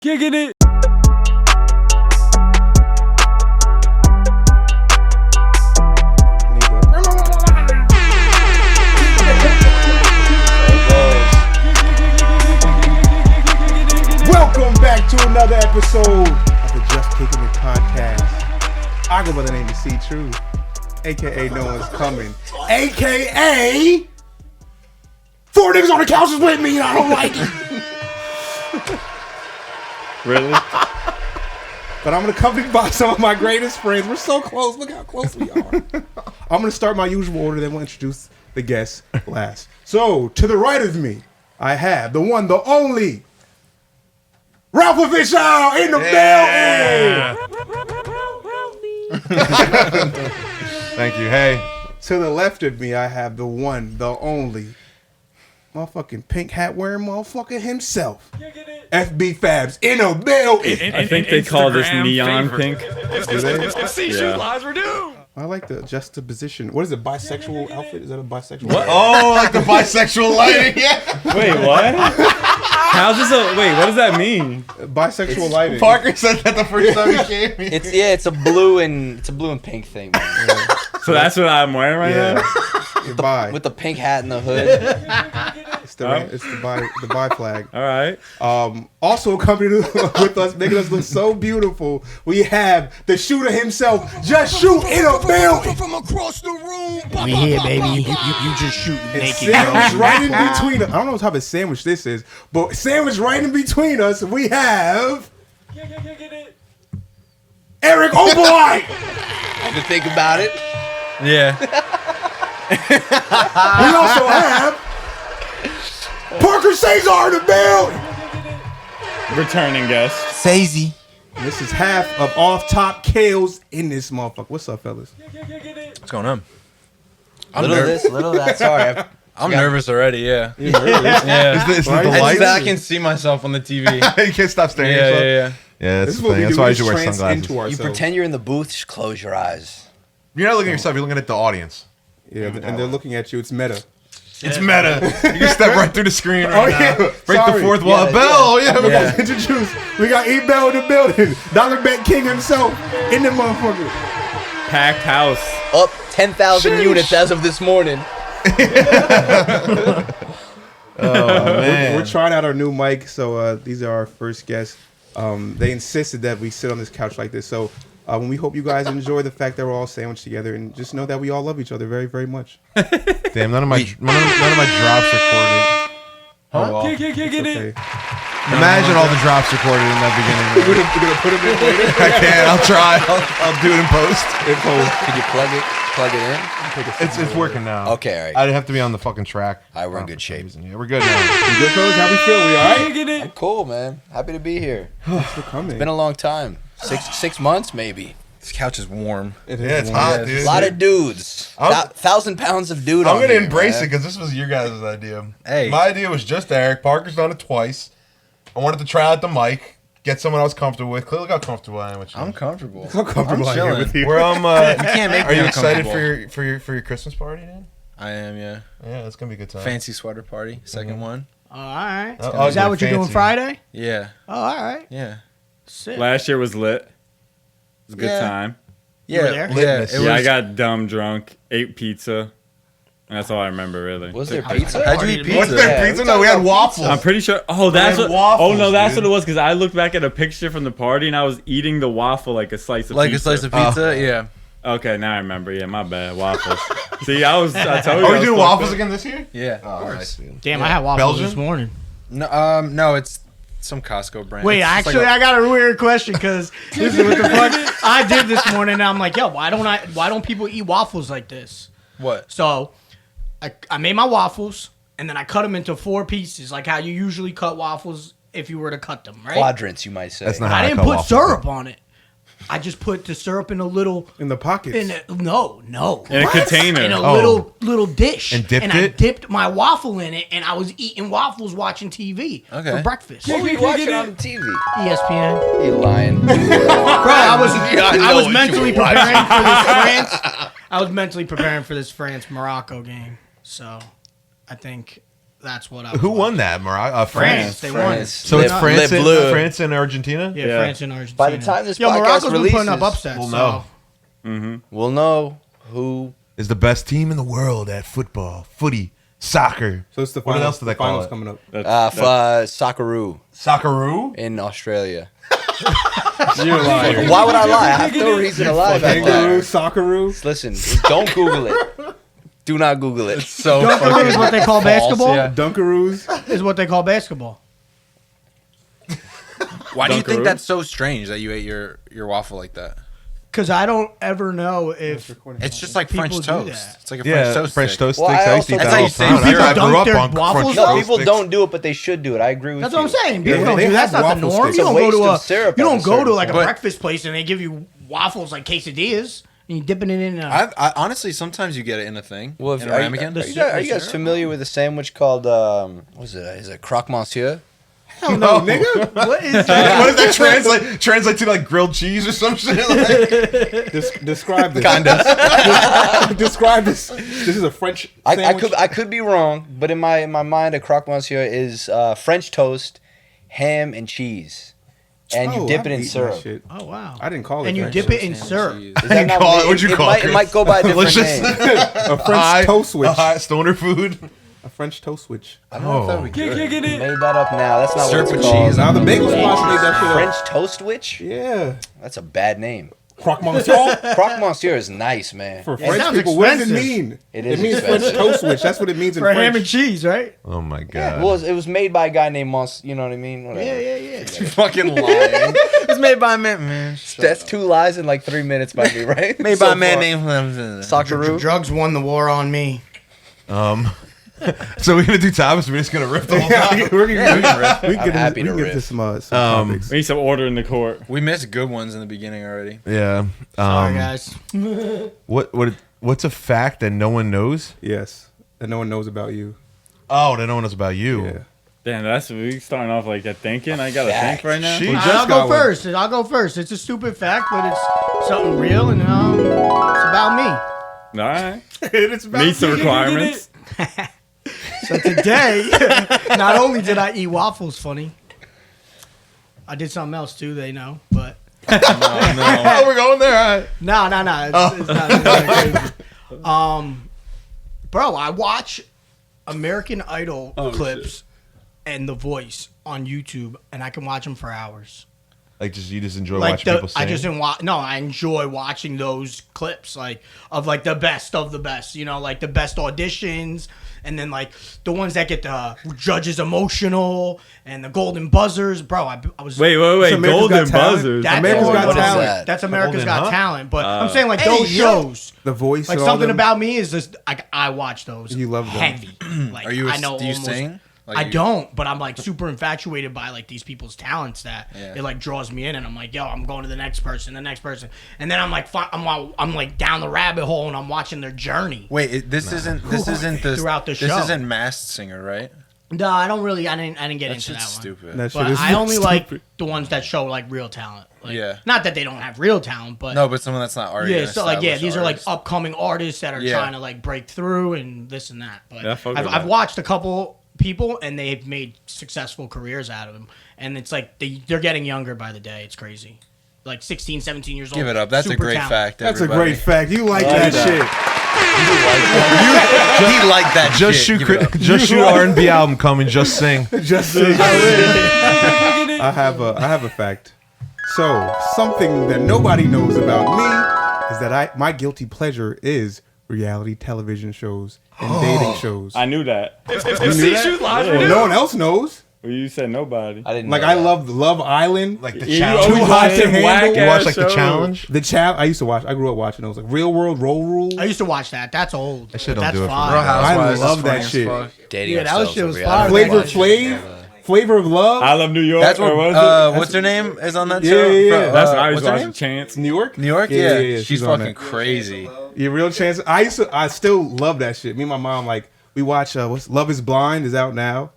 Kickin' It. Welcome back to another episode of the Just Kickin' It podcast. I go by the name of C True, aka No One's Coming, aka four niggas on the couch is with me and I don't like it. Really? But I'm accompanied by some of my greatest friends. We're so close. Look how close we are. I'm going to start my usual order, then we'll introduce the guests last. So, to the right of me, I have the one, the only, Ralph Official in the building. Thank you. Hey. To the left of me, I have the one, the only, motherfucking pink hat wearing motherfucker himself. FB Fabs in the building. I think they call this neon pink. If C shoot lies, we're doomed. I like the juxtaposition. What is it? Bisexual outfit? Is that a bisexual? What? Oh, like the bisexual lighting. Yeah. Wait, what? How's this a... Wait, what does that mean? Bisexual lighting. Parker said that the first time he came here. It's a blue and pink thing, man. So that's what I'm wearing right now? You're bi. With the pink hat and the hood. It's the bi flag. All right. Also accompanied with us, making us look so beautiful, we have the shooter himself, Just Shoot in a building. From across the room. We here, baby. You just shooting And naked. sandwiched right in between us. I don't know what type of sandwich this is, but sandwiched right in between us, we have Eric Opalite. I can think about it. Yeah. We also have Parker Caexy in the building. Returning guest. Teezy. And this is half of OFFTOPKILLS in this motherfucker. What's up, fellas? What's going on? Little of this, little of that. Sorry. I'm nervous already, yeah. You nervous? Yeah. It's the Why are you lights. I can see myself on the TV. You can't stop staring at Yeah, yourself. yeah. Yeah, This that's is the what we thing. do. That's why We you should wear trance sunglasses. into You ourselves. pretend you're in the booth, just close your eyes. You're not looking at yourself. You're looking at the audience. Yeah, and they're looking at you. It's meta. It's meta. You can step right through the screen right now. Break Sorry. the fourth wall. Yeah, Bell. Yeah. Let's introduce. We got E-Bell in the building. Dollar Bet King himself in the motherfucker. Packed house. Up 10,000 units as of this morning. Man. We're trying out our new mic, so these are our first guests. They insisted that we sit on this couch like this, so we hope you guys enjoy the fact that we're all sandwiched together, and just know that we all love each other very, very much. Damn, none of my drops recorded. Oh, well. Kickin' Okay. It. Imagine all the drops recorded in that beginning. We're gonna put them in later. I can't. I'll try. I'll do it in post. Could you plug it in? It's working now. Okay, all right. I'd have to be on the fucking track. All right, we're in good shape. Yeah, we're good now. You good, fellas? How we feel? We all right? Kickin' It. I'm cool, man. Happy to be here. Thanks for coming. Been a long time. Six months, maybe. This couch is warm. It Yeah, it's is warm. hot, A dude. lot of dudes. 1,000 pounds of dude I'm on gonna here, embrace man. it because this was your guys' idea. Hey. My idea was just Eric. Parker's done it twice. I wanted to try out the mic, get someone else comfortable with. Look how comfortable I am with you. I'm comfortable. How comfortable I'm I am chilling. with you. We're can't make Are me you excited uncomfortable. for your Christmas party, dude? I am, yeah. Yeah, it's gonna be a good time. Fancy sweater party. Second one. All right. Oh, Is that what you're doing fancy. Friday? Yeah. Oh, all right. Yeah. Sick. Last year was lit. It was a good Yeah. time. You were Yeah. there? Yeah. Litness. It Yeah, I was, got dumb drunk, ate pizza, and that's all I remember, really. Was there pizza? how'd you eat pizza? What's their Yeah, pizza? we No, we had talking about waffles. I'm pretty sure. Oh, that's had what. waffles, Oh no, that's dude. what it was. Because I looked back at a picture from the party and I was eating the waffle like a slice of Like pizza. a slice of pizza? Yeah. Okay, now I remember. Yeah, my bad. Waffles. See, I told you. Are I we was doing fucked waffles up. again this year? Yeah. Oh, nice, dude. Damn, I had waffles Belgian? this morning. No, it's some Costco brand. Wait, It's just actually, like I got a weird question because this is what the fuck I did this morning. And I'm like, yo, why don't people eat waffles like this? what? So I made my waffles and then I cut them into 4 pieces, like how you usually cut waffles if you were to cut them, right? Quadrants, you might say. That's not But how I didn't cut put waffles. syrup on it. I just put the syrup in a little In the pockets. no. In a container. In a Oh. little dish. And dipped I it? dipped my waffle in it, and I was eating waffles watching TV Okay. for breakfast. What were you watching on the TV? ESPN. You lying. Bro, I was know what you mentally were preparing for this France. I was mentally preparing for this France-Morocco game. So I think That's what I. Who won that, France? France. They won. So it's Le France Bleu. and Argentina? Yeah, Yeah. France and Argentina. By the time this podcast Morocco's been putting up releases, upsets. we'll so. know. we'll know who. Is the best team in the world at football, footy, soccer. So it's the What finals, else do they the call finals it? coming up. Socceroo Socceroo? in Australia. You're lying. Why would I lie? I have no reason to lie about Kangaroo, that. Socceroo. Listen, don't Google it. Do not Google it. So Dunkaroo is what they call basketball. yeah. Dunkaroos. Is what they call basketball. Why do you think Dunkaroo? that's so strange that you ate your waffle like that? Because I don't ever know if It's just like French People do toast. that. It's like a Yeah, French toast. French stick. toast Well, sticks. I I used to eat also- that That's all how the you say time. people I grew dunk up their on waffles French though? No, toast people sticks. don't do it, but they should do it. I agree with That's you. what I'm saying. People Yeah, don't they do that's have not the waffle norm. sticks. You It's a don't go to waste a of syrup you at don't a go to certain like a point. breakfast place and they give you waffles like quesadillas and you dipping it in. I honestly sometimes you get it in a thing. Well, if, in a are, ramekin. are you guys familiar with a sandwich called what is it? Is it croque monsieur? Hell no, nigga. What is that? What does that translate to, like grilled cheese or some shit? Like? Describe this. Kinda. Describe this. This is a French sandwich. I could be wrong, but in my mind, a croque monsieur is French toast, ham, and cheese, and you Oh, dip I've it in eaten that syrup. shit. Oh wow! I didn't call it And you French dip toast. it in syrup. Is that not, call it- what'd you call it, It might go by a different Delicious. name. A French toast switch. Stoner food. A French toast switch. I don't know if that would be good. Kickin' You It. made that up now. That's not Syrup what it's with called. cheese. Now the bagel spots made that shit up. French toast witch? Yeah. That's a bad name. Croque monsieur. Croque monsieur is nice, man. For It French sounds people, what does it expensive. mean? It is means expensive. French toast switch. That's what it means in For French. ham and cheese, right? Oh my Yeah, god. well, it was made by a guy named Mons. You know what I mean? Whatever. Yeah. Fucking lying. It's made by a man. That's 2 lies in like 3 minutes by me, right? Made So by a man far. named Socceroo. Drugs won the war on me. So we're gonna do topics. We're just gonna rip the whole time. We're gonna I'm happy to get riff. to some topics. We need some order in the court. We missed good ones in the beginning already. Yeah. Sorry, guys. What's a fact that no one knows? Yes. That no one knows about you. Oh, that no one knows about you. Yeah. Damn, that's we starting off like that thinking. I gotta Fact. think right now. She- We I'll just go got one. first. I'll go first. It's a stupid fact, but it's something real, and it's about me. All right. It's about Meets the requirements. So today, not only did I eat waffles, funny, I did something else too. They know, but Oh, we're going there. All right. no. It's not that crazy. Bro, I watch American Idol clips and The Voice on YouTube, and I can watch them for hours. Like, you just enjoy Like watching people sing. I just didn't watch. No, I enjoy watching those clips, like of like the best of the best. You know, like the best auditions, and then like the ones that get the judges emotional and the golden buzzers. Bro, I was Wait. America's Golden Got Talent? buzzers. That's America's what Got it is. Talent. That's America's Golden, Got huh? Talent. But I'm saying like those shows. The Voice. Like and all something them. about me is just I watch those. You love them. heavy. Like Are you? I know Do you almost, sing? Like I you- don't, but I'm like super infatuated by like these people's talents that Yeah. it like draws me in, and I'm like, yo, I'm going to the next person, and then I'm like, I'm like down the rabbit hole, and I'm watching their journey. Wait, this isn't the Throughout the This show. isn't Masked Singer, right? No, I don't really, I didn't get That's into that just one. stupid. That shit But is I only stupid. like the ones that show like real talent. Like, Yeah. Not that they don't have real talent, but No, but someone that's not already. yeah, an so like established these are like artist. upcoming artists that are Yeah. trying to like break through and this and that. But Yeah, fuck I've with that. watched a couple people and they've made successful careers out of them, and it's like they're getting younger by the day. It's crazy. Like 16, 17 years old. Give it up. That's a super great talented. fact. That's a everybody. great fact. You like that shit. He liked that. Just shit. shoot, Give it up. just shoot R&B album coming. Just sing. Just sing. I have a fact. So something that nobody knows about me is that my guilty pleasure is reality television shows and dating shows. I knew that. You knew that? Well, no one else knows. Well, you said nobody. I didn't Like know I that. love Love Island. Like the You challenge. always Too hot watch to them handle. whack-ass You watch like the shows. challenge. The child I used to watch. I grew up watching those like Real World, Roll Rules. I used to watch that. That's old. That shit But don't that's do it for fine. Real Housewives I love is that funny as shit. fuck. Dating Yeah, that ourselves shit was over fire. reality. Flavor Flav, Flavor of Love. I love New York. That's what. or was it? What's her name is on that Yeah, show? yeah, yeah. That's what I was what's her watching. name? Chance. New York. New York. Yeah, Yeah, she's she's on fucking that. crazy. Yeah, Real Chance. I still love that shit. Me and my mom we watch what's Love Is Blind is out now.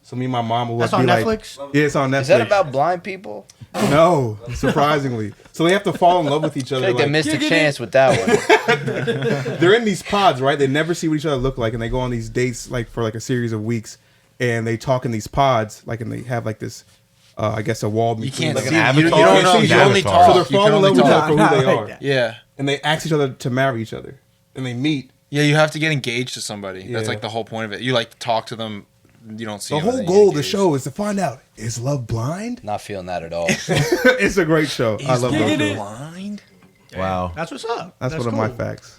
So me and my mom will That's be on like, Netflix? yeah, it's on Netflix. Is that about blind people? No, surprisingly. So they have to fall in love with each I other. think they Like, missed a chance with that one. they're in these pods, right? They never see what each other look like, and they go on these dates like for like a series of weeks. and they talk in these pods, like, and they have like this, I guess, a wall You between can't them. see. an You avatar? don't know. You You can't only see talk. So they're You can falling in only love with each other talk. for who they Nah, are, like Yeah. and they ask each other to marry each other, and they meet. Yeah, you have to get engaged to somebody. That's Yeah. like the whole point of it. You like talk to them. You don't see The them, and whole then you goal of the engage. show is to find out, is love blind? Not feeling that at all. It's a great show. I love those shows. Blind. Wow. That's what's up. That's one of my facts.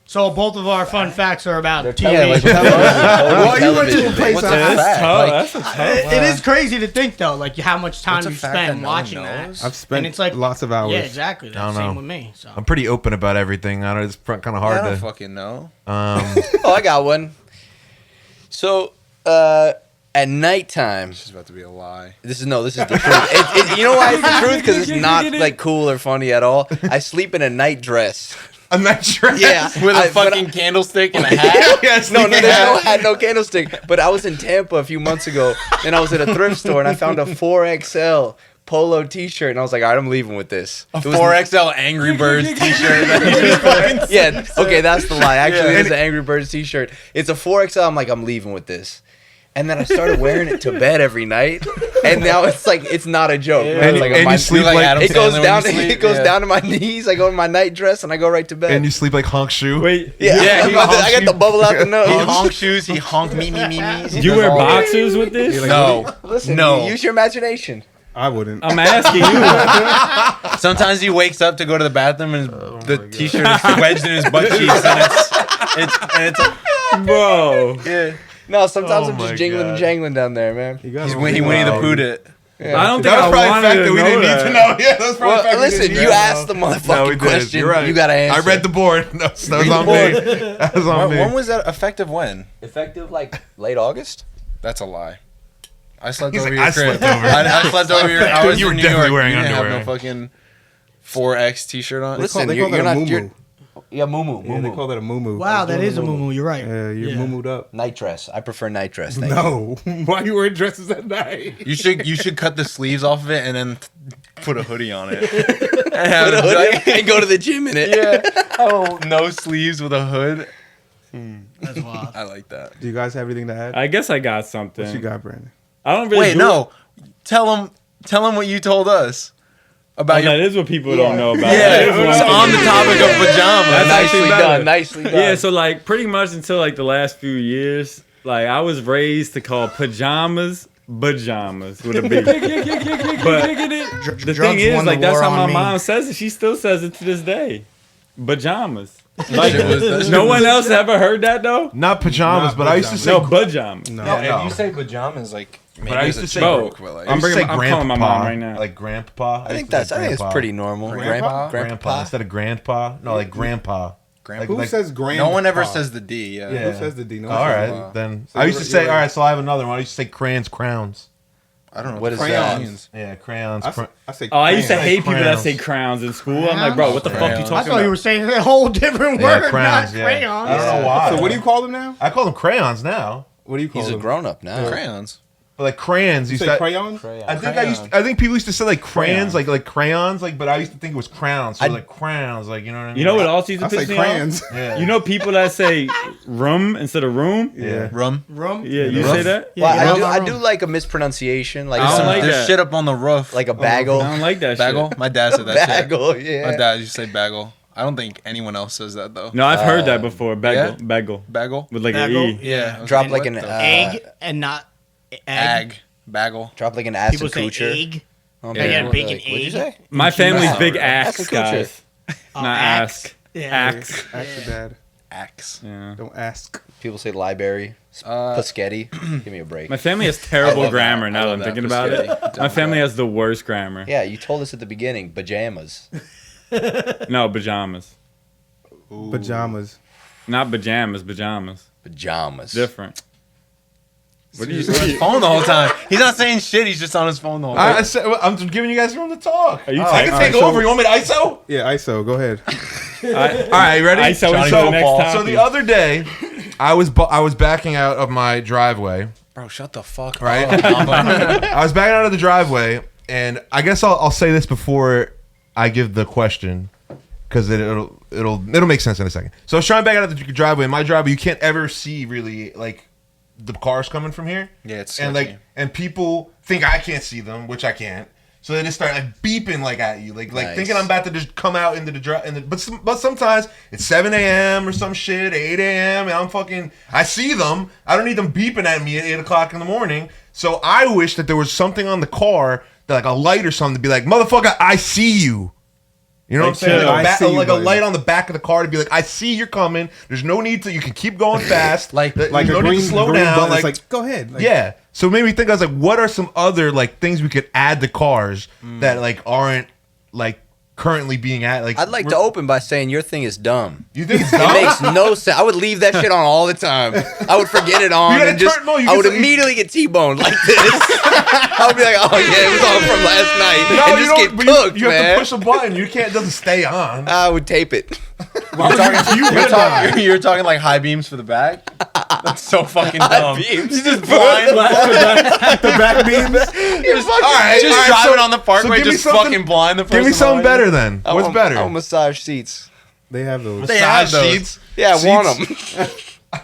So both of our fun facts are about TV. Yeah, like Well, you went to a place What's I- a That's fact? tough. Like, That's a tough. It is crazy to think though, like how much time What's a you fact spend that no one watching that. knows? I've spent And it's like lots of hours. Yeah, exactly. That's I don't same know. with me. So I'm pretty open about everything. I don't. It's kind of I hard don't to. fucking know. oh, I got one. So, at nighttime, This is about to be a lie. this is the truth. You know why it's the truth? Because it's not like cool or funny at all. I sleep in a night dress. A night dress. Yeah, With a but fucking candlestick and a hat. Yes. No, there's no hat, no candlestick. But I was in Tampa a few months ago, and I was at a thrift store, and I found a 4XL polo T-shirt, and I was like, all right, I'm leaving with this. A It was- 4XL Angry Birds t-shirt. That you just fucking Yeah, okay, that's the lie. Actually, Yeah. it's an Angry Birds T-shirt. It's a 4XL. I'm like, I'm leaving with this. And then I started wearing it to bed every night, and now it's like it's not a joke. Yeah. man. It's And- like and you my- sleep like like- Adam it goes Sandler when down. you sleep, It goes yeah. down to my knees. I go in my night dress and I go right to bed. And you sleep like honk shoe. Wait, yeah, Yeah, he I got the bubble out the He nose. honk shoes. He honk me. do you wear boxers with this? No. Listen, No. use your imagination. I wouldn't. I'm asking you. Sometimes he wakes up to go to the bathroom and the t-shirt is wedged in his butt cheeks, and it's Bro. yeah. No, sometimes Oh I'm my just jingling and God. jangling down there, man. You gotta He's be Winnie the wild. Poohed it. Yeah. I don't think That was I probably a wanted fact to that we know didn't that. need to know. Yeah, that was probably a Well, fact we listen, didn't need you to asked the know. motherfucking question. You're right. You gotta answer. I read the board. No, that was on the me. That was on me. When was that effective? When? Effective like late August. That's a lie. I slept He's over like, your I crib. slept over. I slept over your. I was You were in New definitely York. wearing You didn't underwear. have no fucking 4X t-shirt on. Listen, They call that you're a not. muumuu. Yeah, muumuu. Yeah, they call that a muumuu. wow, that is a muumuu. You're right. Yeah, you're muumuu'd up. Night dress. I prefer night dress. Thank you. No. Why you wearing dresses at night? You should cut the sleeves off of it and then put a hoodie on it. Put a hoodie and go to the gym in it. Yeah. Oh, no sleeves with a hood. That's wild. I like that. Do you guys have anything to add? I guess I got something. What you got, Brandon? I don't really. Wait, do no. Tell him what you told us about That your. is what people don't know about. That Yeah, is one it's thing. on the topic of pajamas. That's Nicely actually better. done. Nicely done. Yeah, so like pretty much until like the last few years, like I was raised to call pajamas pajamas with a B. But the thing is, like that's how my mom says it. She still says it to this day. Pajamas. Like no one else ever heard that though. Not pajamas, Not but I used to say. No pajamas. No. Yeah, no. say pajamas, like maybe But I used it's to a say, joke, bro, but like, I'm bringing- say I'm calling my mom right now. Like grandpa. I think it's pretty normal. Grandpa? Grandpa. Grandpa instead of grandpa. No, like grandpa. grandpa. Who says grand? No one ever says the D. Yeah. Yeah. Who says the D? No All one says right, the Wow. then So I used to you're say. right. All right, so I have another one. I used to say crayons, crowns. I don't know What is that that? means. Yeah, crayons. D. I say. Oh, I used to crayons. hate people that crowns. say crowns in school. I'm like, bro, what the fuck you Crayons. I talking thought you about? were saying a whole different Yeah, word, crayons, not yeah. crayons. I don't know why. So what do you call them now? I call them crayons now. What do you call He's a them? grown up now. Crayons. But like crayons, You used say to. crayons? I think people used to say like crayons, like crayons, like. But I used to think it was crowns. So I- like crowns, like you know what I mean. You know what else used to I say piss me off? crayons. Yeah. You know people that say room instead of room? Yeah. Rum. Rum? Yeah, you Rough. say that? Yeah, Well, get I off do my like a mispronunciation, like I don't some- like There's that. shit up on the roof. like a bagel. I don't like that bagel. shit. My dad said that shit. Bagel, yeah. My dad used to say bagel. I don't think anyone else says that though. No, I've heard that before. Bagel. yeah? Bagel. Bagel. With like Bagel? an E. Yeah. I was Drop like, like what an the- egg and not egg. Ag. Bagel. drop like an acid People say coocher. egg. Oh, They man. got bacon Like, what'd you egg. say? My family's Wow. big That's axe a coocher. guys. Oh, Not axe. ask. Yeah. Axe. Ask your dad. Axe. Yeah. Don't ask. People say library. Paschetti. Give me a break. My family has terrible love grammar that. now I that love I'm that. thinking about it. Paschetti. My family has the worst grammar. Yeah, you told us at the beginning, pajamas. No, pajamas. Pajamas. Not pajamas, pajamas. Pajamas. Different. What do you He's on his phone the whole time. He's not saying shit. He's just on his phone the whole time. I'm giving you guys room to talk. Are you I can taking- take Alright, over. so- You want me to ISO? Yeah, ISO. Go ahead. All right, you ready? I saw Johnny the next Football. topic. So the other day, I was backing out of my driveway. Bro, shut the fuck Right. up. I was backing out of the driveway, and I guess I'll say this before I give the question, because it'll make sense in a second. So I was trying to back out of the driveway. In my driveway, you can't ever see really like the cars coming from here. Yeah, it's and sketchy. and people think I can't see them, which I can't. So they just start like beeping like at you, like Nice. thinking I'm about to just come out into the drive. But sometimes it's 7 a.m. or some shit, 8 a.m. and I see them. I don't need them beeping at me at 8 o'clock in the morning. So I wish that there was something on the car, like a light or something, to be like, motherfucker, I see you. You know what I'm saying? Like a light on the back of the car to be like, I see you're coming. There's no need to. You can keep going fast. Like no a need green, to slow green down. button. It's like, go ahead. Like, yeah. So it made me think. I was like, what are some other like things we could add to cars that like aren't like currently being added? Like, I'd like to open by saying your thing is dumb. You think it's It dumb? makes no sense. I would leave that shit on all the time. I would forget it on and just I would immediately get T-boned like this. I would be like, oh yeah, it was on from last night, and just get cooked, you man. have to push a button. You can't. It doesn't stay on. I would tape it. You're talking like high beams for the back. That's so fucking dumb. Beams. You just blind. the back beams. Just driving on the parkway, just fucking blind the person. Give me something behind you. better then. What's better? I want massage seats. They have those. They have those. Sheets. Yeah, I want them.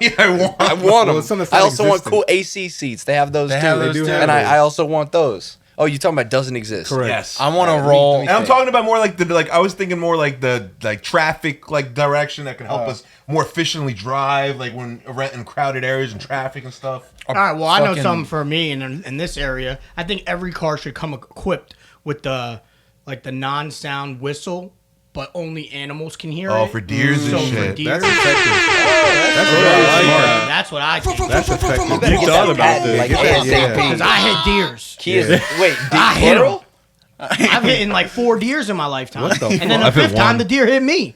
Yeah, I want. I want Well, them. it's something that's I not also want existing. cool AC seats. They have those They too. have those do too. have And those. I also want those. Oh, you talking about doesn't exist? Correct. Yes. I want to Alright, roll. let me And I'm talking about more like I was thinking more like the traffic like direction that can help us more efficiently drive like when in crowded areas and traffic and stuff. All right, well, I know fucking- something for me in this area. I think every car should come equipped with the non-sound whistle, but only animals can hear it. Oh, for deers and So for shit. deer, That's effective. That's I very like smart. that. that's what I think. That's effective. You better You get thought that about patent, this. like Get that, ASAP. Because I hit deers. Wait, I hit 'em. plural? I've hit like 4 deers in my lifetime. What the and then fuck? the I've hit 5th time, one. the deer hit me.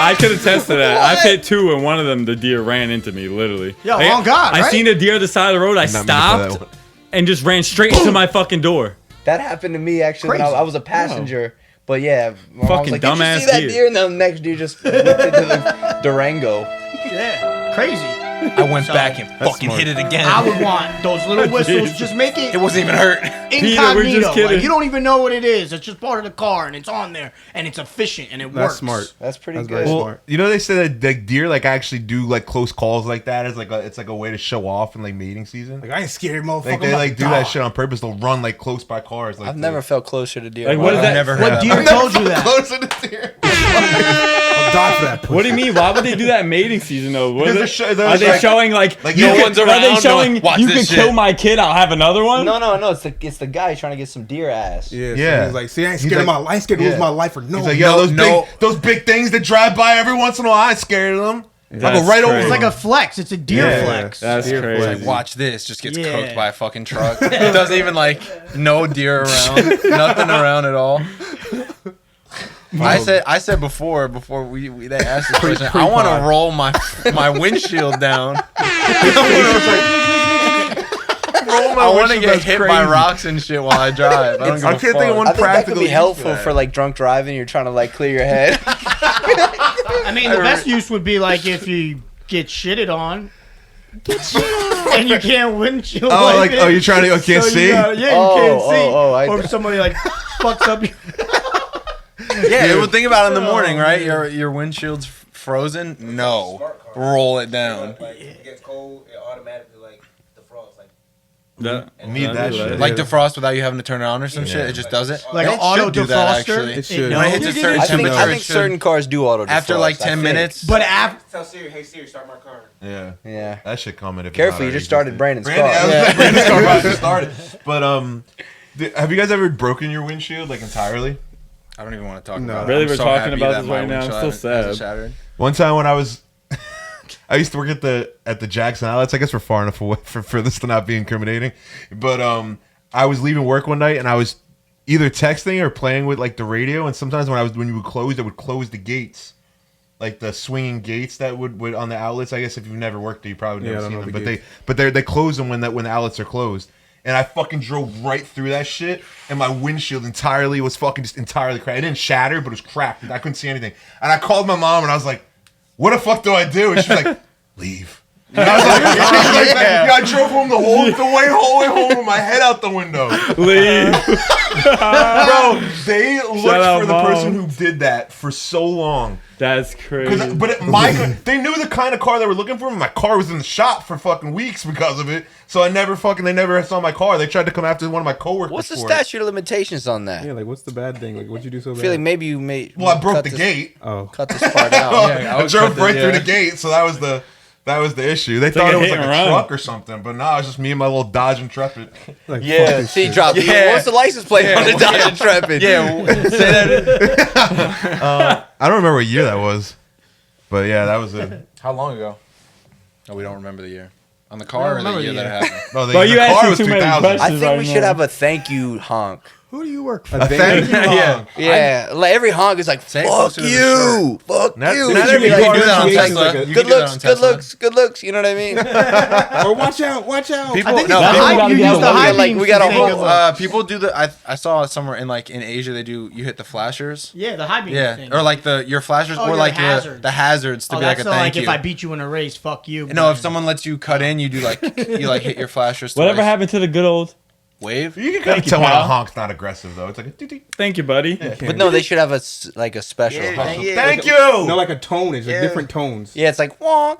I could attest to that. I've hit 2, and one of them, the deer ran into me, literally. Yeah, on God, I right? seen a deer at the side of the road. I Not meant for that stopped one. and just ran straight into my fucking door. That happened to me actually when Crazy. I was a passenger. But yeah, my mom was Fucking like, did you dumbass see that deer. deer? And then the next deer just whipped into the Durango. Yeah, crazy. I went back and fucking smart. hit it again. I would want those little whistles. Just make it It wasn't even hurt. incognito. we're just kidding. Like, you don't even know what it is. It's just part of the car, and it's on there, and it's efficient, and it That's works. smart. That's pretty That's good. very Well, smart. you know they say that like deer like actually do like close calls like that as like it's like a way to show off in like mating season. Like I ain't scared, motherfucker. Like they like do that shit on purpose. They'll run like close by cars. Like I've never felt closer to deer. Like, in what my is life. that? Never What have. deer told you that? closer to deer. I'll die for that. What do you mean? Why would they do that in mating season though? What Because are they're are they like- showing like like you no can- one's Are they around, showing no, watch you this can kill shit. my kid? I'll have another one. No. It's the guy trying to get some deer ass. Yeah, Yeah. So he's like, see, I ain't He's scared of like- my life. I ain't scared to lose yeah. my life for no. He's like, yo, No, those big things that drive by every once in a while, I ain't scared of them. I'll That's go right over crazy. It's them. like a flex. It's a deer Yeah. flex. That's Deer crazy. flag. Like, watch this. Just gets Yeah. cooked by a fucking truck. It doesn't even like no deer around. Nothing around at all. I said before they asked this question, I want to roll my windshield down. I want to get hit by rocks and shit while I drive. I don't give I a can't think of fuck. one I think that could practical be use helpful for for like drunk driving. You're trying to like clear your head. I mean, the best use would be like if you get shitted on. And you can't windshield. Oh, like, it. oh, you're trying to, oh, can't see? You can't see. I- or if somebody like fucks up your. Yeah, well, think about it in the morning, right? Your windshield's frozen. No, roll it down. Like it gets cold, it automatically like defrosts. Like Need that shit. Like defrost without you having to turn it on or some shit. It just does it. Like It an auto should do that, defroster. actually. It should. When it hits a certain I think temperature, it should. certain cars do auto defrost. After like I 10 think. minutes. But after. tell Siri, hey Siri, start my car. Yeah. Yeah. That shit coming. If it's Careful, not you already just started existing. Brandon's car. Yeah. Brandon's car about to start it. But have you guys ever broken your windshield like entirely? I don't even want to talk No. about it. Really, I'm we're so talking happy about that this my right now. I'm windshield still hasn't sad. shattered. One time when I was, I used to work at the Jackson Outlets. I guess we're far enough away for this to not be incriminating. But I was leaving work one night and I was either texting or playing with like the radio. And sometimes when you would close, they would close the gates, like the swinging gates that would on the outlets. I guess if you've never worked there, you probably Yeah, I never don't seen know them. the But they close them when the outlets are closed. And I fucking drove right through that shit, and my windshield entirely was fucking just entirely cracked. It didn't shatter, but it was cracked. I couldn't see anything. And I called my mom, and I was like, "What the fuck do I do?" And she's like, "Leave." I drove home the whole way home with my head out the window. Leave. Bro, they looked for the Mom. person who did that for so long. That's crazy. But they knew the kind of car they were looking for. My car was in the shop for fucking weeks because of it. So they never saw my car. They tried to come after one of my coworkers. What's the for statute of limitations on that? Yeah, like what's the bad thing? Like what'd you do so I bad? feel like maybe you made. Well, I broke cut the this- gate. Oh. Cut this part out. I drove right through the gate, so that was the issue. They thought like a it was hit like a and run. truck or something, but no, it's just me and my little Dodge Intrepid. Like, Yeah, fuck this see, shit. drop. Yeah. What's the license plate on the Dodge Intrepid? Yeah, say that. I don't remember what year that was, but yeah, that was it. How long ago? No, we don't remember the year. On the car or the remember year the that it happened? No, Bro, you car asking was too many 2000. questions. I think right we now. should have a thank you honk. Who do you work for? A Thank you. Yeah. Yeah, like every honk is like, Say it fuck closer to the you, fuck Not- you. not It should every be like, car do that on association is Tesla. like a- You good can do that on looks, good Tesla. looks, good looks. You know what I mean? Or watch out, watch out. People, I think no, the people, high, you gotta use the get high a- like, beams we got to a say whole, good looks. people do the. I saw somewhere in Asia they do. You hit the flashers. Yeah, the high beam Yeah, thing. or like your flashers, Oh, or yeah, like the hazards. the hazards to Oh, be like that's a so thank like you. if I beat you in a race, fuck you. No, if someone lets you cut in, you do like you like hit your flashers. Whatever twice. happened to the good old? Wave. You can kind of you, tell when a pal. honk's not aggressive though. It's like a doo-doo. Thank you, buddy. But no, they should have a special Yeah, honk. yeah. Thank you. No, like a tone. It's like Yeah. different tones. Yeah, it's like wonk.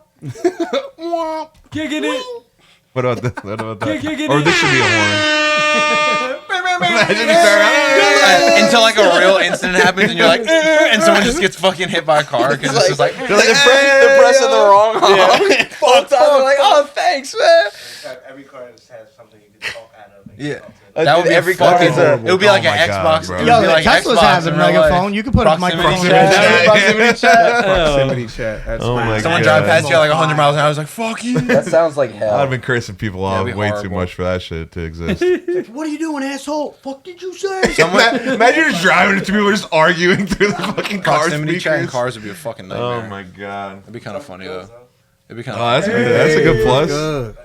Kicking it. What about that? Kick it. Or this should be a horn. Imagine you start Until like a real incident happens and you're like, and someone just gets fucking hit by a car because it's just like, They're pressing the wrong honk. Both times they're like, oh, thanks, man. Every car has something you can talk out of. yeah. That That would be every every car fucking. has a. It would be like Oh an my God, Xbox. bro. It would Yo, be the like Teslas Xbox has a in real life. megaphone. You can put a Proximity microphone. chat. Proximity chat. Proximity chat. That's Oh my Someone God. drive past you at like 100 miles an hour. I was like, fuck you. That sounds like hell. I've been cursing people off That'd be way too horrible. much for that shit to exist. What are you doing, asshole? Fuck did you say? Imagine just driving and two people just arguing through the fucking car Proximity chat in speakers. cars would be a fucking nightmare. Oh my God. It'd be kind of funny though. It'd be kind Oh, of. that's good. That's a good plus. good.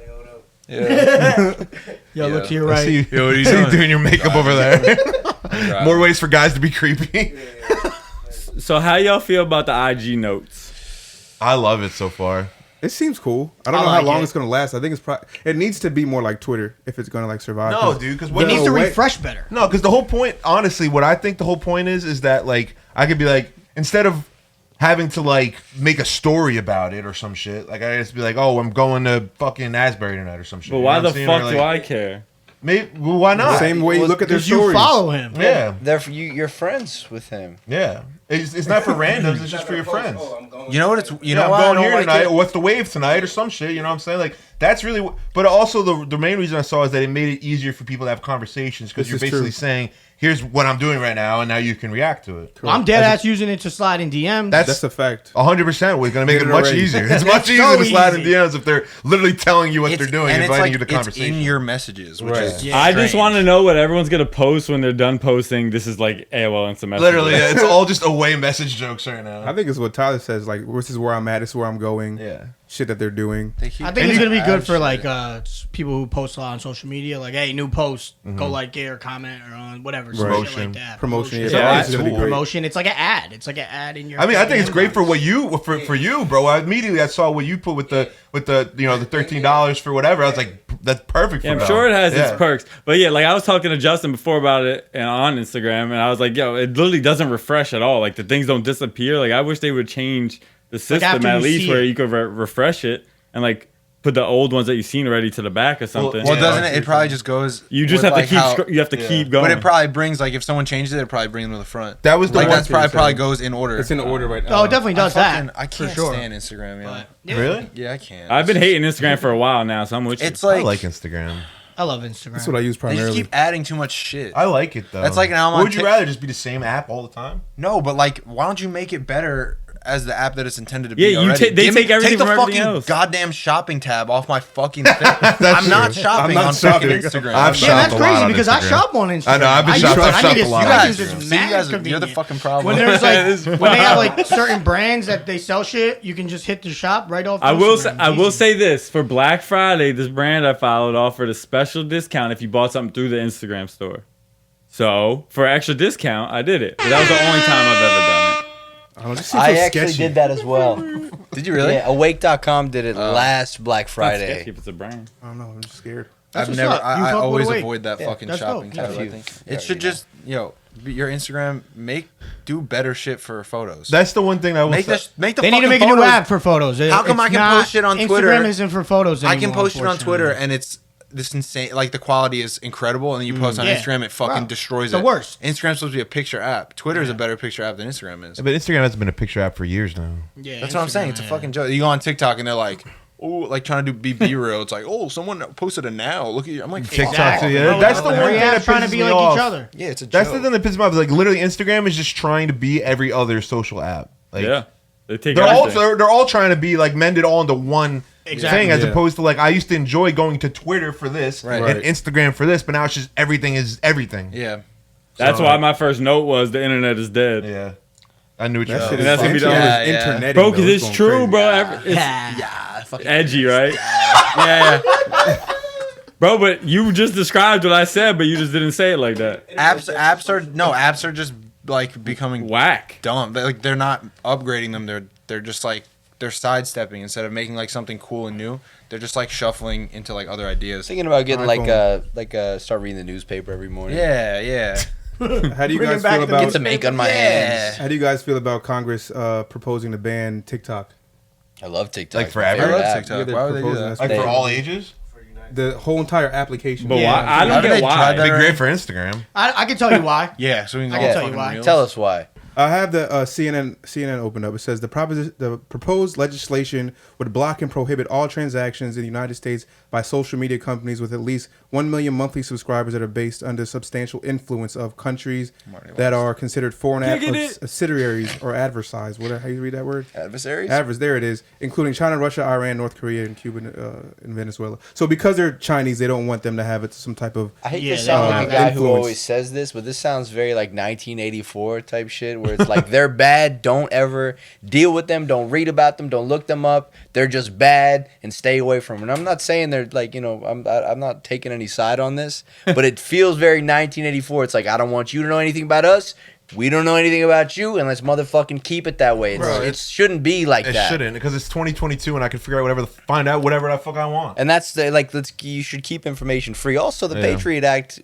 Yeah. Yo, look to your I right. see you, Yo, what are you see you doing? doing your makeup over there. More ways for guys to be creepy. So how y'all feel about the IG notes? I love it so far. It seems cool. I don't I know how like long it. it's gonna last. I think it's probably. It needs to be more like Twitter if it's gonna like survive. No, 'Cause dude, because It what needs to way- refresh better. No, because the whole point, honestly, what I think the whole point is that like I could be like, instead of having to like make a story about it or some shit, like I just be like, oh, I'm going to fucking Asbury tonight or some shit. But You know why what the I'm saying? fuck Or, do like, I care? Maybe, well, why The not? same way you look at their Because you stories. follow him. Yeah, You're friends with him. yeah. It's not for randoms. It's just for your friends. You know what? It's you Yeah, know I'm why I going don't here like tonight. it? Or what's the wave tonight or some shit? You know what I'm saying? Like that's really. But also the main reason I saw is that it made it easier for people to have conversations because This you're is basically true. saying, "Here's what I'm doing right now," and now you can react to it. I'm dead ass using it to slide in DMs. That's That's a fact. 100%. We're gonna make Did it it much already. easier. It's much easier so to slide in easy. DMs if they're literally telling you what they're doing, and inviting it's you to like it's conversation. in your messages, which Right. is Yeah. I just strange. want to know what everyone's gonna post when they're done posting. This is like AOL Instant Messenger. Literally, yeah, it's all just away message jokes right now. I think it's what Tyler says. Like, this is where I'm at. This is where I'm going. Yeah. Shit that they're doing. They keep- I think And it's you- gonna be good for Shit. like people who post a lot on social media. Like, hey, new post, go like it or comment or on whatever, some shit Promotion. like that. Promotion. Yeah, Yeah, that's it's gonna be cool. great. Promotion. It's like an ad. It's like an ad in your. I mean, I think it's great inbox. for what you for you, bro. I saw what you put with the you know the $13 for whatever. I was like, that's perfect. For Yeah, I'm them. sure it has Yeah. its perks. But yeah, like I was talking to Justin before about it and on Instagram, and I was like, yo, it literally doesn't refresh at all. Like the things don't disappear. Like I wish they would change the system after at you least see where it. you could refresh it and like put the old ones that you've seen already to the back or something. well, Yeah, doesn't I it? see It probably just goes. you just with, have to like, keep. how- You have to keep going. But it probably brings like if someone changes it, it probably brings them to the front. That was the Like one. that's probably goes in order. It's in order right now. Oh, it definitely does that. I can't for sure. stand Instagram. Yeah, But, yeah, Really? yeah, I can't. I've been hating Instagram for a while now, so I'm with you. It's I like, like Instagram. I love Instagram. That's what I use they just primarily. keep adding too much shit. I like it though. That's like now I'm on Would you Tik- rather just be the same app all the time? No, but like, why don't you make it better as the app that it's intended to be? Yeah, you already? they Give me- take everything the from everything fucking else. goddamn shopping tab off my fucking thing. I'm not shopping I'm not on shopping. fucking Instagram. I've Yeah, that's shopped a lot crazy on because I Instagram. shop on Instagram. I know, I've been I shopping- use- I've I shopped think a it's- lot you on guys use Instagram. this See, you mad guys, you're the convenient. fucking problem. When there's like when they have like certain brands that they sell shit, you can just hit the shop right off. I will say, Instagram. I It's will easy. say this for Black Friday, this brand I followed offered a special discount if you bought something through the Instagram store. So for extra discount, I did it. But that was the only time I've ever done it. I actually did that as well. Did you really? Yeah, Awake.com did it last Black Friday. If it's a brand. I don't know. I'm just scared. I always Awake. avoid that fucking that's shopping dope. tab. I think it should just your Instagram do better shit for photos. That's the one thing I will make say. the They need to make a new app for photos. How come I can post shit on Twitter? Instagram isn't for photos anymore. I can post it on Twitter and it's this insane. Like the quality is incredible, and then you post on Instagram, it fucking destroys it. The worst. Instagram's supposed to be a picture app. Twitter is a better picture app than Instagram is. But Instagram has been a picture app for years now. Yeah, That's what I'm saying. It's a fucking joke. You go on TikTok and they're like, oh, like trying to do B-real. It's like, oh, someone posted a now. Look at you. I'm like, TikTok. Exactly. Yeah, that's the one thing that trying to pisses be me like off. each other. yeah, it's a joke. That's the thing that pisses me off. Is like literally Instagram is just trying to be every other social app. Like, Yeah. They take they're everything. all trying to be like mended all into one thing, as Yeah. opposed to like I used to enjoy going to Twitter for this Right. and Instagram for this, but now it's just everything is everything. Yeah. That's why my first note was the internet is dead. Yeah. I knew what you That shit said. is that's gonna be the internet, only- internet, Bro, because though. it's going true, crazy. bro. It's Fucking edgy, right? yeah. Bro, but you just described what I said, but you just didn't say it like that. Apps are just like becoming Whack. dumb. They're not upgrading them. They're just like they're sidestepping instead of making like something cool and new. They're just like shuffling into like other ideas. Thinking about getting iPhone. start reading the newspaper every morning. Yeah, yeah. How do you guys back feel the about Get some ink on my hands. How do you guys feel about Congress proposing to ban TikTok? I love TikTok. Like forever? My favorite I love app. TikTok. Yeah, they're Why would they do proposing that? that. Like for They- all ages? The whole entire application. But Yeah. why? I don't Haven't get they why. tried that? It'd be great for Instagram. I can tell you why. Yeah, so we can I go can all tell you fucking why. reels. Tell us why. I have the CNN opened up. It says the proposed legislation would block and prohibit all transactions in the United States by social media companies with at least 1 million monthly subscribers that are based under substantial influence of countries that are considered foreign Kickin' It. subsidiaries or adversaries. How you read that word? Adversaries? There it is, including China, Russia, Iran, North Korea, and Cuba, and Venezuela. So because they're Chinese, they don't want them to have some type of. I hate Yeah, to sound like a guy who influence. always says this, but this sounds very like 1984 type shit, where it's like they're bad, don't ever deal with them, don't read about them, don't look them up. They're just bad and stay away from them. And I'm not saying they're like, I'm not taking any side on this, but it feels very 1984. It's like, I don't want you to know anything about us. We don't know anything about you, and let's motherfucking keep it that way. It shouldn't be like It that. shouldn't, because it's 2022 and I can figure out find out whatever the fuck I want. And that's you should keep information free. Also, the Patriot Act,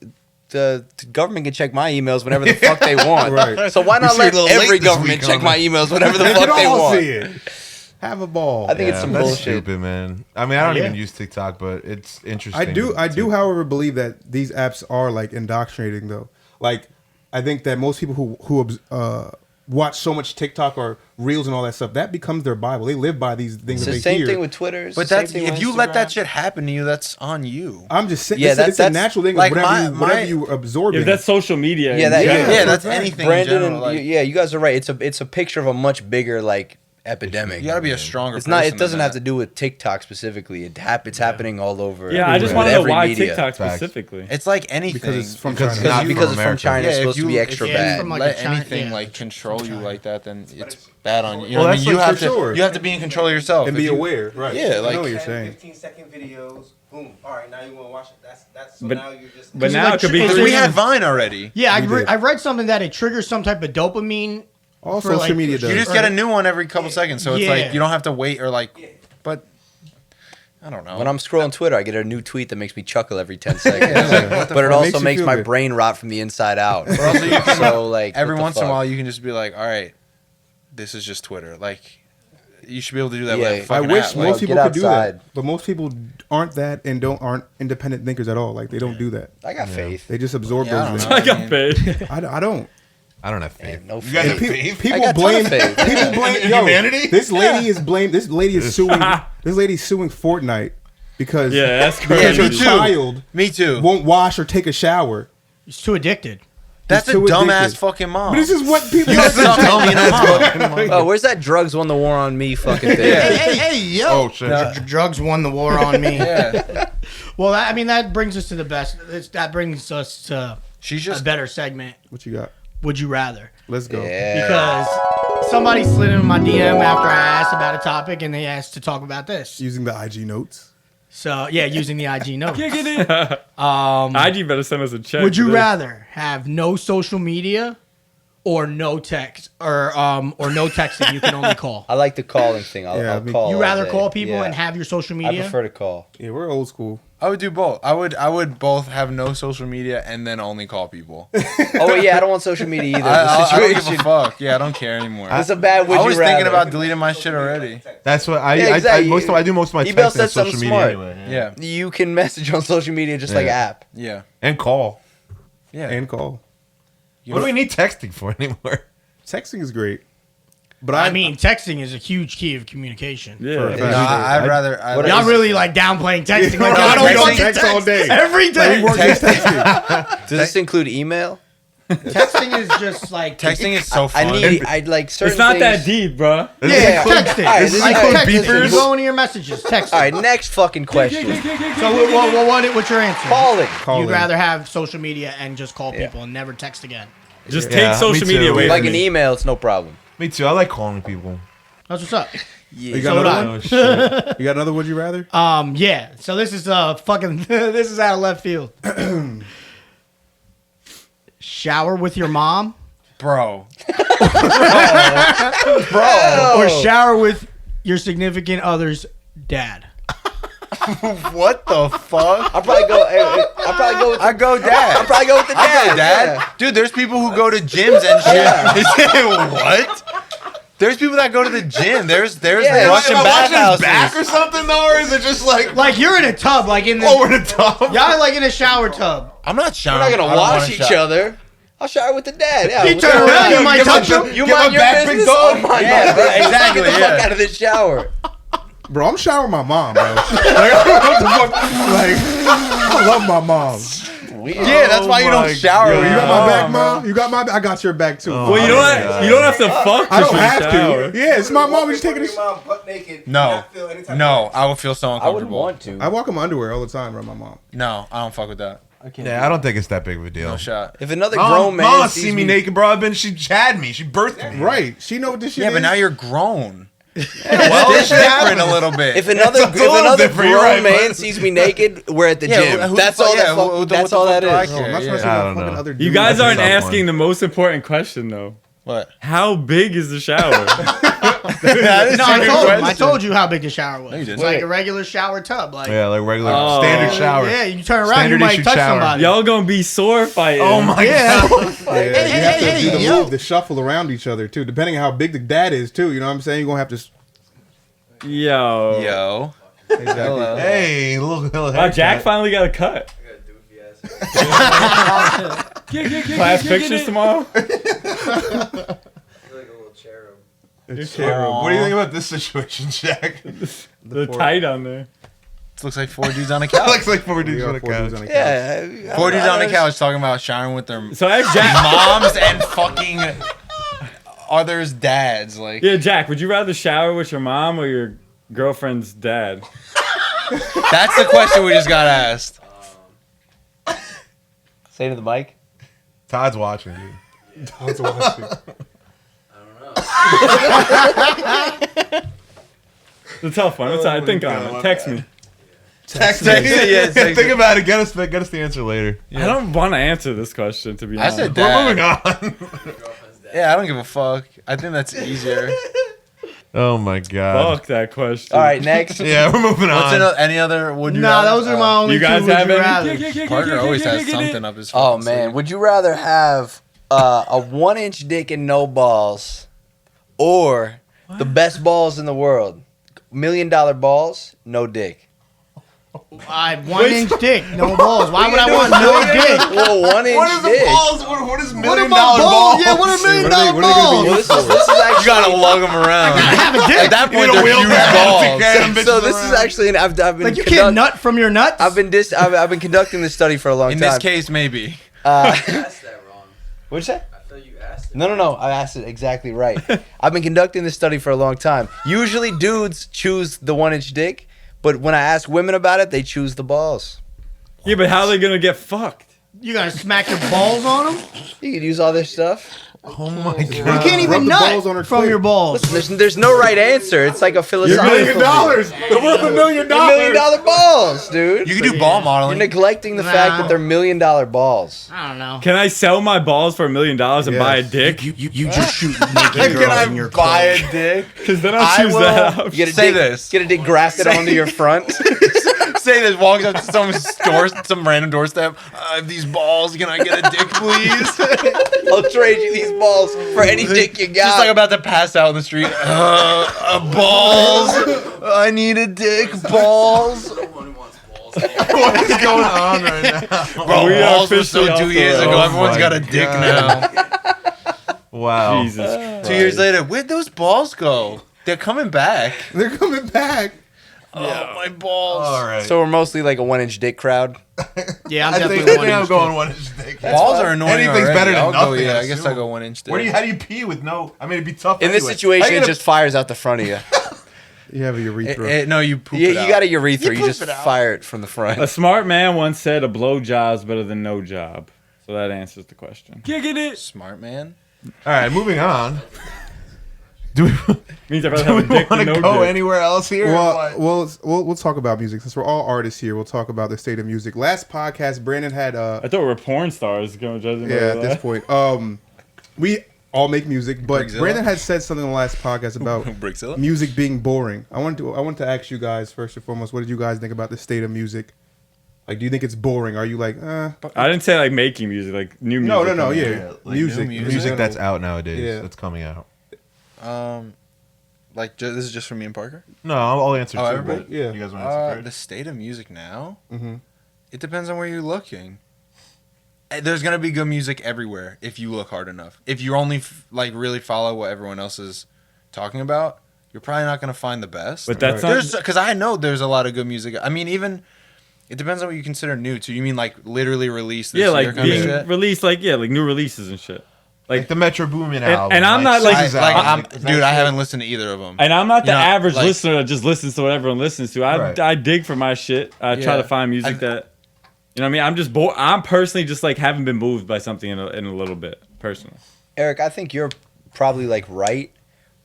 the government can check my emails whenever the fuck they want. Right. So why not We let see a little every late this government week check on my it. emails whenever the They fuck can they all want? see it. Have a ball. I think it's some that's bullshit. stupid, man. I mean, I don't Yeah. even use TikTok, but it's interesting. I do, however, believe that these apps are like indoctrinating, though. Like, I think that most people who watch so much TikTok or reels and all that stuff, that becomes their Bible. They live by these things It's that the they same hear. thing with Twitter. It's But the same that's thing if with you let that Instagram. shit happen to you, that's on you. I'm just saying, Yeah, it's a that's- natural thing. like Whatever my- you absorb. If that's social media, Yeah, in that, general. Yeah, that's anything in Brandon general, and like- you guys are right. It's a picture of a much bigger like epidemic. You gotta be a stronger. It's not. person It doesn't than have that. to do with TikTok specifically. It's happening all over. Yeah, I just with want to know every why media. TikTok Facts. specifically. It's like anything Because it's from Because China. it's not Because from it's from America. China. It's if supposed to be you- extra if Yeah, you it's bad. from, like, let a China- anything yeah. like control you like that, then it's bad on you. You Well, know what I that's mean? You like have for to. sure. You have to be in control of yourself and If be you- aware, right? Yeah, I like- know what you're saying. 15-second videos. Boom. All right, now you want to watch it. That's so But- now you're just. But now it could be. It's We like- had Vine already. Yeah, We did. I read something that it triggers some type of dopamine. All for, social like, media You does. just get a new one every couple seconds, so it's Yeah. like you don't have to wait or like. But I don't know. When I'm scrolling Twitter, I get a new tweet that makes me chuckle every 10 seconds. But it Makes also you makes feel my good. brain rot from the inside out. But also you can, So like every what the once in a fuck? while, you can just be like, all right, this is just Twitter. Like, you should be able to do that Yeah, with a I fucking wish app. most Like, people get could do that, outside. but most people aren't that and aren't independent thinkers at all. Like they don't do that. I got faith. They just absorb Yeah, I those don't things. know. I got paid. I don't. I don't have I faith. have no You guys faith. have Pe- faith? people I got a ton blame. of faith. People blame In yo, humanity? This lady is blamed. This lady is suing. This lady's suing Fortnite because Yeah, that's because crazy. her me too. child Me too. won't wash or take a shower. It's too addicted. That's a too dumbass addicted. fucking mom. But this is what people. You suck on being a mom. Oh, where's that drugs won the war on me fucking thing? Hey, yo! Oh, shit. Drugs won the war on me. Yeah. Well, that brings us to the best. That brings us to She's a just better segment. What you got? Would you rather? Let's go. Yeah. Because somebody slid into my DM after I asked about a topic, and they asked to talk about this. Using the IG notes. So yeah, using the IG notes. Kickin' It. IG better send us a check. Would for you this. rather have no social media or no text or no texting. You can only call. I like the calling thing. Yeah, I'll call. You all rather day. call people Yeah. and have your social I media? prefer to call. Yeah, we're old school. I would do both. I would both have no social media and then only call people. Oh yeah, I don't want social media either. I don't give a fuck. Yeah, I don't care anymore. It's a bad. Would I you was rather. thinking about deleting my shit already. That's what Yeah, exactly. I do most of my Ebel texting said on social something media smart. anyway. Yeah, You can message on social media just like Yeah. app. yeah, And call. yeah. And call. What do we need texting for anymore? Texting is great. But I mean, texting is a huge key of communication. Yeah. For a No, fact. I'd rather. I'd Y'all really like downplaying texting. Like, No, I don't texting fucking text all day. every Like, day. we work just texting. Does this include email? Texting is just like texting is so fun. I'd like certain It's not things. that deep, bro. Yeah, texting. All right, It's this like include texting. beepers? You go into your messages. Text. All right, next fucking question. So what's your answer? Calling. Calling. You'd rather have social media and just call Yeah. people and never text again. Just Yeah, take social me media too. away Like from an me. email, it's no problem. Me too. I like calling people. That's what's up. You So got would another I. one? Oh, shit. You got another would you rather? Yeah. So this is fucking. This is out of left field. Shower with your mom, bro. or shower with your significant other's dad. What the fuck? I'll probably go. I'll probably go with. I go dad. I'll probably go with the I dad. go dad. yeah. Dude, there's people who go to gyms and shit. What? There's people that go to the gym. There's Yeah. Russian Am I watching his back bathhouses. or something though, or is it just like Like you're in a tub, like in the. over the top? Y'all like in a shower tub. I'm not We're showering. not gonna wash each other. I'll shower with the dad. Yeah. You turn around, you might touch him. You Give mind a your back, big business. dog. Oh my Yeah, God. right, exactly, Get the yeah. fuck out of this shower. Bro, I'm showering my mom, bro. Like, what the fuck? Like, I love my mom. Yeah, that's why you don't shower. You with got your my back, mom, mom? You got my back? I got your back, too. Well, you know what? You don't have to fuck. I don't just have shower. to. Yeah, it's my mom. She's taking a Your mom butt naked. No. not feel any type No, of- I would feel so I wouldn't uncomfortable. want to. I walk in my underwear all the time around my mom. No, I don't fuck with that. Yeah, I don't think it's that big of a deal. No shot. If another Mom, grown man Mom sees see me naked, bro. She had me. She birthed me. Right. She know what this shit Yeah, is. but now you're grown. Well, It's different a little bit. If another It's a little different, you're grown right, man but- sees me naked, we're at the Yeah, gym. who That's the all fuck- that. yeah, fuck- what That's the all fuck that do I is. No, I'm care? not trying to Yeah. see I no don't fucking know. other You dude. guys That's a aren't tough asking one. the most important question though. What? How big is the shower? That is No, a I good told him. I question. told you how big the shower was. No, you didn't. It's like a regular shower tub. Like Yeah, like regular Oh. standard shower. Yeah, you turn around, Standard you might issue touch shower. somebody. Y'all gonna be sore fighting. Oh my Yeah. god. Yeah, you have to hey, do the yo. move, the shuffle around each other, too. Depending on how big the dad is, too. You know what I'm saying? You're going to have to... Yo. Yo. Exactly. Hello. Hey, little Wow, Jack finally got a cut. Class pictures tomorrow. I feel like a little cherub. It's terrible. What do you think about this situation, Jack? The tight on there. It looks like four dudes on a couch. Looks like 4 We dudes got on a 4 couch. dudes on a couch. Yeah. Four dudes on the couch talking about showering with their So ask Jack. moms and fucking others' dads. Like, Yeah, Jack. Would you rather shower with your mom or your girlfriend's dad? that's the question we just got asked. Say to the mic. Todd's watching, dude. Todd's watching. It's a tough one. It's I think on it. Text me. Text me. Yeah, text Think me. about it. Get us the answer later. I don't want to answer this question to be I honest. said We're dad. moving on. Yeah, I don't give a fuck. I think that's easier. Oh my god. Fuck that question. All right, next. Yeah, we're moving What's on. any other? Would you? Nah, rather? those are my only You guys two. have Would you any? rather. Parker always has something up his. Oh fucking man, sleeve. would you rather have a 1-inch dick and no balls, or the best balls in the world? $1 million balls, no dick. I have 1-inch dick, no balls. Why would I want no dick? Well, 1-inch What is the dick. balls? What is $1 What million about balls? balls? Yeah, what are $1 million What are they balls? gonna be Well, this is You actually. gotta lug them around. Have a At dick. that point, You they're need a huge wheelbarrow to balls. carry them bitches So this is around. actually an, I've been Like you can't nut from your nuts. I've been conducting this study for a long In time. this case, maybe. Asked that wrong. What'd you say? I feel you asked it. No. I asked it exactly right. I've been conducting this study for a long time. Usually, dudes choose the 1-inch dick, but when I ask women about it, they choose the balls. Yeah, but how are they gonna get fucked? You gonna smack your balls on them? You could use all this stuff. Oh my god! You can't even Rub the balls on her nut from clit. your balls. There's no right answer. It's like a You're philosophical. $1 million. They're worth $1 million. $1 million balls, dude. You can do ball You're modeling. neglecting the fact that they're $1 million balls. I don't know. Can I sell my balls for $1 million and buy a dick? You just shoot naked Can girls I in your buy clothes. a dick? Because then I'll choose that You option. get a Say dick, this. Get a dick grafted onto your front. Say this, walks up to some random doorstep. I have these balls. Can I get a dick, please? I'll trade you these balls for any dick you got. Just like about to pass out in the street. Balls. I need a dick. Balls. What is going on right now? Bro, We are balls were officially so off 2 the years ago. rails. Everyone's Oh got a my dick God. now. Wow. Jesus Christ. 2 years later, where'd those balls go? They're coming back. They're coming back. Oh, my balls. All right. So we're mostly like a 1-inch dick crowd. Yeah, I'm I definitely think one I'm inch going dick. 1 inch dick. Balls are annoying. Anything's already. better than I'll go, nothing, yeah, I I guess assume. I'll go 1 inch dick. How do you pee with no? I mean, it'd be tough. In this anyway. situation, How you it gonna- just fires out the front of you. You have a urethra. No, you poop Yeah, it you out. got a urethra. You poop just it out. fire it from the A front. smart man once said a blow job's better than no job. So that answers the question. Kicking it. Smart man. All right, moving on. Do we, Means I'd rather do have we a dick want than to no go dick. anywhere else here? or Well, what? we'll talk about music since we're all artists here. We'll talk about the state of music. Last podcast, Brandon had I thought we were porn stars going judging. yeah. At this point, we all make music, but Brickzilla? Brandon had said something on the last podcast about Brickzilla? music being boring. I want to ask you guys first and foremost, what did you guys think about the state of music? Like, do you think it's boring? Are you like, I didn't say like making music, like new music. no, coming yeah, out. like music, new music that's out nowadays. Yeah. That's coming out. Like this is just for me and Parker. No, I'll answer Oh, too. everybody? But Yeah. You guys want to answer The first? state of music now. Mm-hmm. It depends on where you're looking. There's gonna be good music everywhere if you look hard enough. If you only like really follow what everyone else is talking about, you're probably not gonna find the best. But that's There's not. because I know there's a lot of good music. I mean, even it depends on what you consider new too. You mean like literally released this Yeah, year like kind of being shit? released, like new releases and shit. Like the Metro Boomin album. and I'm not, like- SZA's Like, album. dude, I haven't listened to either of them. And I'm not the You know, average like- listener that just listens to what everyone listens to. Right. I dig for my shit. I try Yeah. to find music that, you know what I mean? I'm just I'm personally just like haven't been moved by something in a little bit, personally. Eric, I think you're probably like right,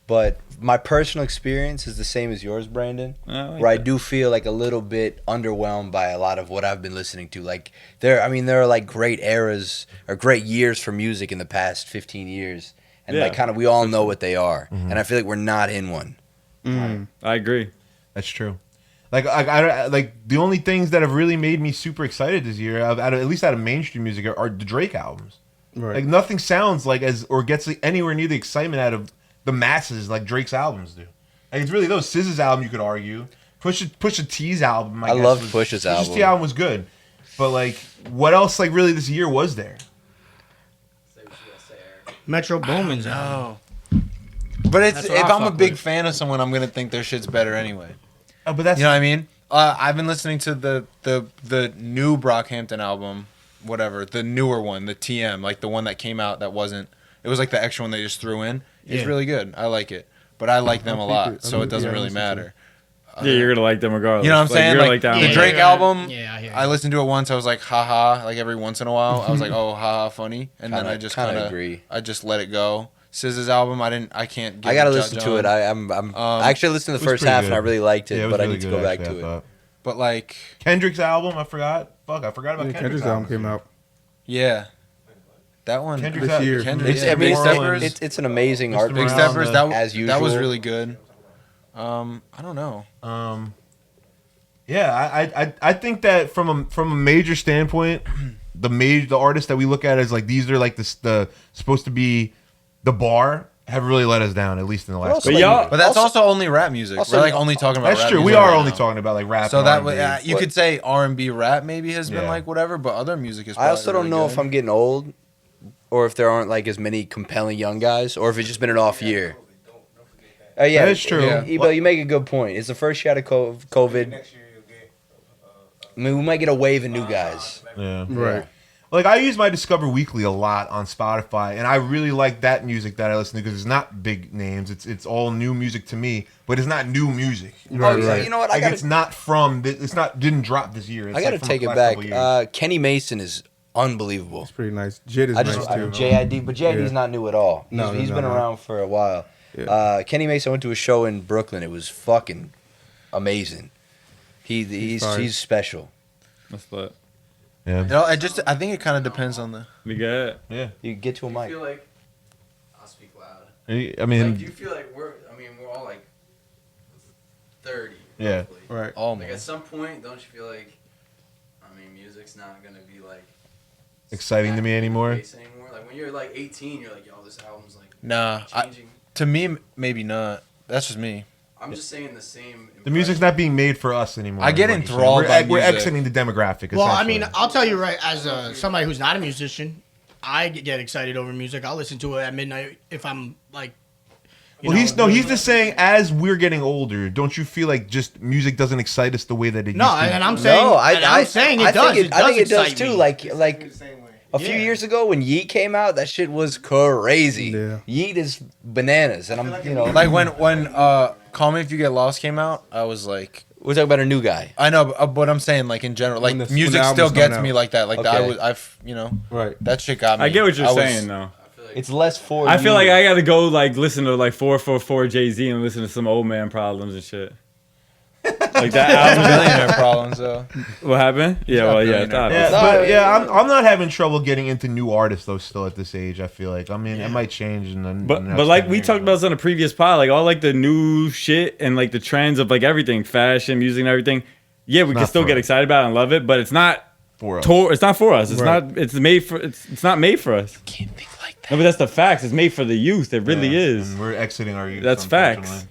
but my personal experience is the same as yours, Brandon. I like Where I that. do feel like a little bit underwhelmed by a lot of what I've been listening to. Like there are like great eras or great years for music in the past 15 years, and Yeah. like kind of we all know what they are, and I feel like we're not in one. I agree. That's true. Like the only things that have really made me super excited this year, at least out of mainstream music, are the Drake albums. Right. Like nothing sounds like or gets anywhere near the excitement out of the masses like Drake's albums do. Like it's really those. SZA's album, you could argue. Pusha T's album. I guess, love was- Pusha's Pusha T album. album was good, but like what else? Like really, this year was there? Metro Boomin's out. But it's That's what if I I'm a fuck big with. fan of someone, I'm gonna think their shit's better anyway. Oh, but that's You know what I mean? I've been listening to the new Brockhampton album, whatever, the newer one, the TM, like the one that came out that wasn't. It was like the extra one they just threw in. It's Yeah. really good. I like it, but I like them a I'll lot, peep it. so it doesn't Yeah, really listen to matter. Yeah, you're gonna like them regardless. You know what I'm saying? You're Like, like that the one. Drake album, Yeah, I hear you. I listened to it once. I was like, haha, like every once in a while. I was like, oh, haha, funny. And then Kinda- I just kinda kind of agree. I just let it go. SZA's album, I can't give I gotta a listen judge to on. it. I actually listened to the it was first pretty half good. and I really liked it, Yeah, it was but I really need to good, go back actually, to I it. thought. But like, Kendrick's album, I forgot. Fuck, I forgot about Yeah, Kendrick's, Kendrick's album came out. yeah, that one. Kendrick's This album. year. Kendrick, It's, yeah, I mean, Big Steppers. it's an amazing Mr. art. Big Around Steppers. the- That as that was usual. really good. I don't know. Yeah, I think that from a major standpoint, the artists that we look at as like these are like the supposed to be the bar have really let us down, at least in the last. also But couple y'all- years. But that's also only rap music. also- We're like only talking about. That's rap true. We music are right only now. talking about like rap. So and that R&B. you could say R&B rap maybe has been Yeah. like whatever, but other music is. I also probably don't know really if good. I'm getting old, or if there aren't like as many compelling young guys, or if it's just been an off year. Yeah, That is true. Yeah. Ebo, you make a good point. It's the first year out of COVID. Next year you'll get. I mean, we might get a wave of new guys. Yeah. Right. Like I use my Discover Weekly a lot on Spotify, and I really like that music that I listen to because it's not big names. It's all new music to me, but it's not new music. Right, Oh, right. you know what? Like it's not from. It's not didn't drop this year. It's I gotta like from take the it last back. couple years. Kenny Mason is unbelievable. It's pretty nice. JID is I nice just too. JID, but JID's not new at all. No, He's no, been no. around for a while. Yeah. Kenny Mason went to a show in Brooklyn. It was fucking amazing. He's special. That's what. Yeah. You know, I think it kind of depends on the. We got it. Yeah. You get to a mic. feel like I'll speak loud. I mean, Like, do you feel like we're all like 30? Yeah. Roughly. Right. Like at Almost. some point, don't you feel like, music's not gonna be like exciting to me smacking you in the anymore. face anymore? Like when you're like 18, you're like, yo, this album's like Nah, changing. to me, maybe not. That's just me. I'm just saying the same. The music's not being made for us anymore. I get is what you're saying. enthralled by We're music. exiting the demographic. Well, I essentially. mean, I'll tell you right, as somebody who's not a musician, I get excited over music. I'll listen to it at midnight if I'm like. you Well, know, he's just saying as we're getting older, don't you feel like just music doesn't excite us the way that it No, used to? and I'm saying, I'm saying it does. I think it does excite too. me. Like The same way. a few years ago when Yeet came out, that shit was crazy. Yeah. Yeet is bananas, and I'm Like when Call Me If You Get Lost came out, I was like, we're talking about a new guy. I know, but I'm saying like in general, like When the music album's still coming gets out. me like that. Like Okay. I've Right. that shit got me. I get what you're I was- saying though. It's less for. I feel you. like I gotta go like listen to like 444 Jay-Z and listen to some Old Man Problems and shit. Like that album. Billionaire Problems though. What happened? Yeah, well, yeah. Billionaire. Yeah, No, but yeah, I'm not having trouble getting into new artists though. Still at this age, I feel like. I mean, it might change in the. But like we talked about this on a previous pod, like all like the new shit and like the trends of like everything, fashion, music, and everything. Yeah, we can not still for get us. excited about it and love it, but it's not for us. It's not for us. It's Right. not. It's made for. It's not made for us. Can't think like that. No, but that's the facts. It's made for the youth. It really Yeah, is. and we're exiting our youth. That's facts. unfortunately.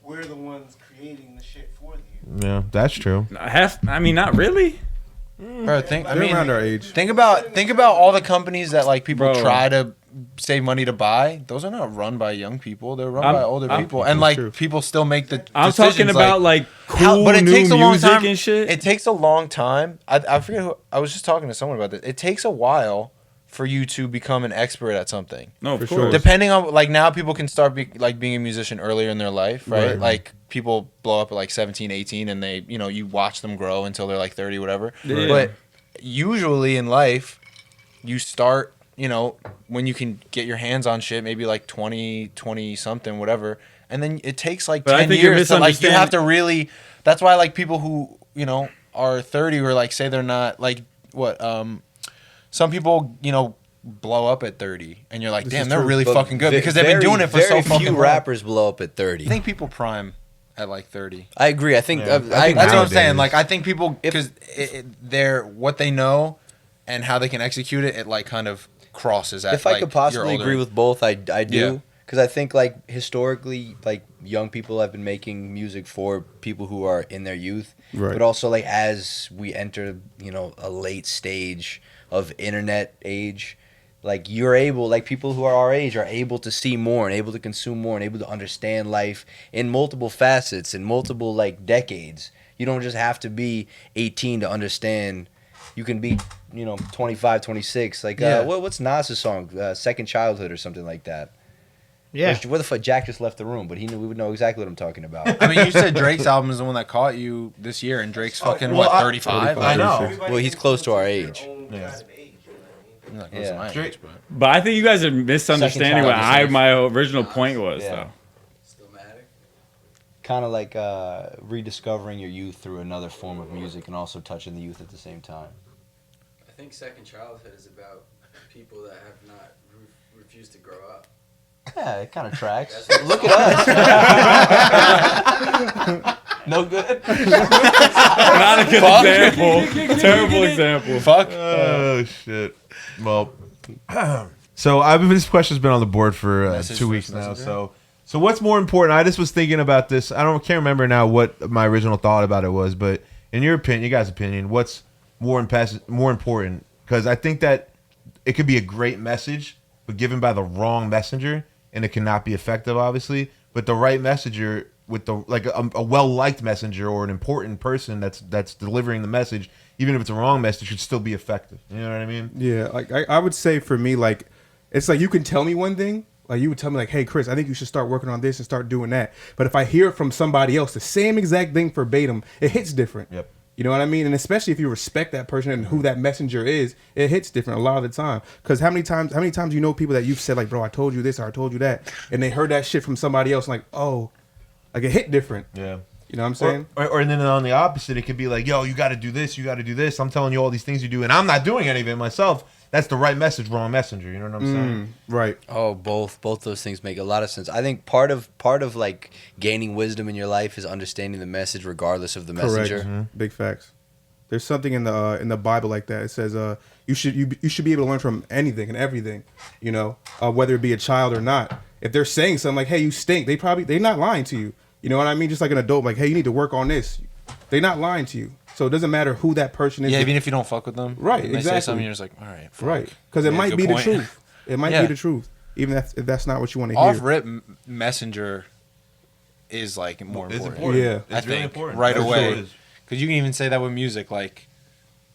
We're the ones creating the shit for the youth. Yeah, that's true. I mean, not really. Bro, I They're mean, around our age. think about all the companies that like people Bro. try to save money to buy. Those are not run by young people. They're run by older people, and That's like true. people still make the. I'm decisions, talking about like cool but it new takes a long music time. and shit. It takes a long time. I forget who I was just talking to someone about this. It takes a while for you to become an expert at something. No, of For course. sure. Depending on like now people can start being a musician earlier in their life, right? Right. Like people blow up at like 17, 18 and they, you watch them grow until they're like 30 whatever. Yeah. But usually in life you start, when you can get your hands on shit, maybe like 20 something whatever. And then it takes like But I 10 think you're years to like you have misunderstanding- to really that's why like people who, are 30 or like say they're not like some people, blow up at 30 and you're like, This damn, is they're true. really But fucking good because they've very, been doing it for very so fucking few long. rappers blow up at 30. I think people prime at like 30. I agree. I think Yeah. I I think That's what I'm nowadays- saying. Like I think people If- because they're what they know and how they can execute it. It like kind of crosses at. if I like, could possibly your agree older- with both, I Yeah. do. Because I think like historically, like young people have been making music for people who are in their youth, Right. but also like as we enter, a late stage of internet age, like you're able, like people who are our age are able to see more and able to consume more and able to understand life in multiple facets in multiple like decades. You don't just have to be 18 to understand. You can be, 25, 26. Like, Yeah. what's Nas's song? Second Childhood or something like that. Yeah. Where the fuck Jack just left the room, but we would know exactly what I'm talking about. I mean, you said Drake's album is the one that caught you this year, and Drake's fucking well, 35. I know. Everybody Well, he's gets close to our their age. own Yeah. kind of age, you know what I mean? I'm not close Yeah. to my Drake- age, but But I think you guys are misunderstanding what Second child is my original point was, Yeah. though. Still matter. Kind of like rediscovering your youth through another form of music and also touching the youth at the same time. I think second childhood is about people that have not refused to grow up. Yeah, it kind of tracks. That's what Look the at us. No good. Not a good example. Terrible example. fuck. Oh shit. Well, so this question's been on the board for Message 2 weeks first now. messenger? So what's more important? I just was thinking about this. Can't remember now what my original thought about it was, but in your opinion, you guys' opinion, what's more important? Because I think that it could be a great message, but given by the wrong messenger, and it cannot be effective, obviously. But the right messenger with a well-liked messenger or an important person that's delivering the message, even if it's a wrong message, should still be effective. You know what I mean? Yeah, like I would say for me, like it's like you can tell me one thing, like you would tell me like, hey Chris, I think you should start working on this and start doing that. But if I hear it from somebody else, the same exact thing verbatim, it hits different. Yep. You know what I mean? And especially if you respect that person and who that messenger is, it hits different a lot of the time. Because how many times you know people that you've said like, bro, I told you this or I told you that, and they heard that shit from somebody else, like, oh, like it hit different. Yeah. You know what I'm saying? Or and then on the opposite, it could be like, yo, you got to do this, you got to do this. I'm telling you all these things you do, and I'm not doing any of it myself. That's the right message, wrong messenger. You know what I'm saying? Right. Oh, both those things make a lot of sense. I think part of like gaining wisdom in your life is understanding the message, regardless of the messenger. Correct. Big facts. There's something in the Bible like that. It says you should be able to learn from anything and everything. You know, whether it be a child or not. If they're saying something like, "Hey, you stink," they're not lying to you. You know what I mean? Just like an adult, like, "Hey, you need to work on this." They're not lying to you. So it doesn't matter who that person is. Yeah, even if you don't fuck with them. Right, They say exactly. something, you're just like, all right. Fuck. Right. Because it might good be point. the truth. It might Yeah. be the truth. Even if that's not what you want to hear. Off-rip messenger is like more It's important. important. Yeah. It's I really think important. right It away. sure is. Because you can even say that with music. Like,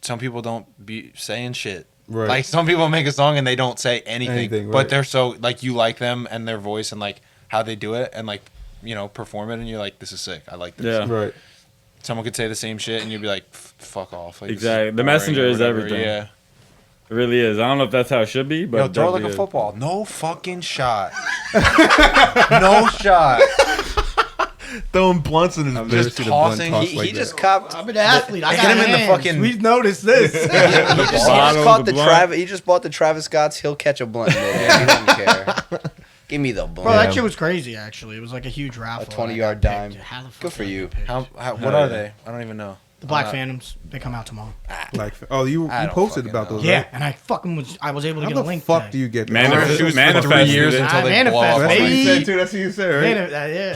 some people don't be saying shit. Right. Like, some people make a song and they don't say anything. Anything, right. But they're so, like, you like them and their voice and, like, how they do it and, like, you know, perform it. And you're like, this is sick. I like this. Yeah. Right. Someone could say the same shit and you'd be like, fuck off. Like, this is Exactly. The boring messenger or is whatever. everything. Yeah. It really is. I don't know if that's how it should be, but Yo, it throw it like definitely a is. football. No fucking shot. No shot. Throwing blunts in his I've never Just seen a blunt tossing. toss He like that. just copped. I'm an athlete. I Hit got him in the hands. fucking- We've noticed this. He just Bottom caught of the the blunt. Travis. He just bought the Travis Scott's. He'll catch a blunt. Man. He doesn't care. Give me the blunt. Bro, that shit was crazy. Actually, it was like a huge raffle. 20-yard I got dime. picked. How the fuck Good for did I you. get picked? How what Hell are yeah. they? I don't even know. The Black Phantoms. They come out tomorrow. Like, oh, you I don't posted fucking about know. those, Yeah, right? and I was able to How get a the link. fuck today. do you get that? Manifest- Shoes for manifested 3 years it. until they Manifest, blow off. That's what you baby. said too. That's what you said, right? Yeah.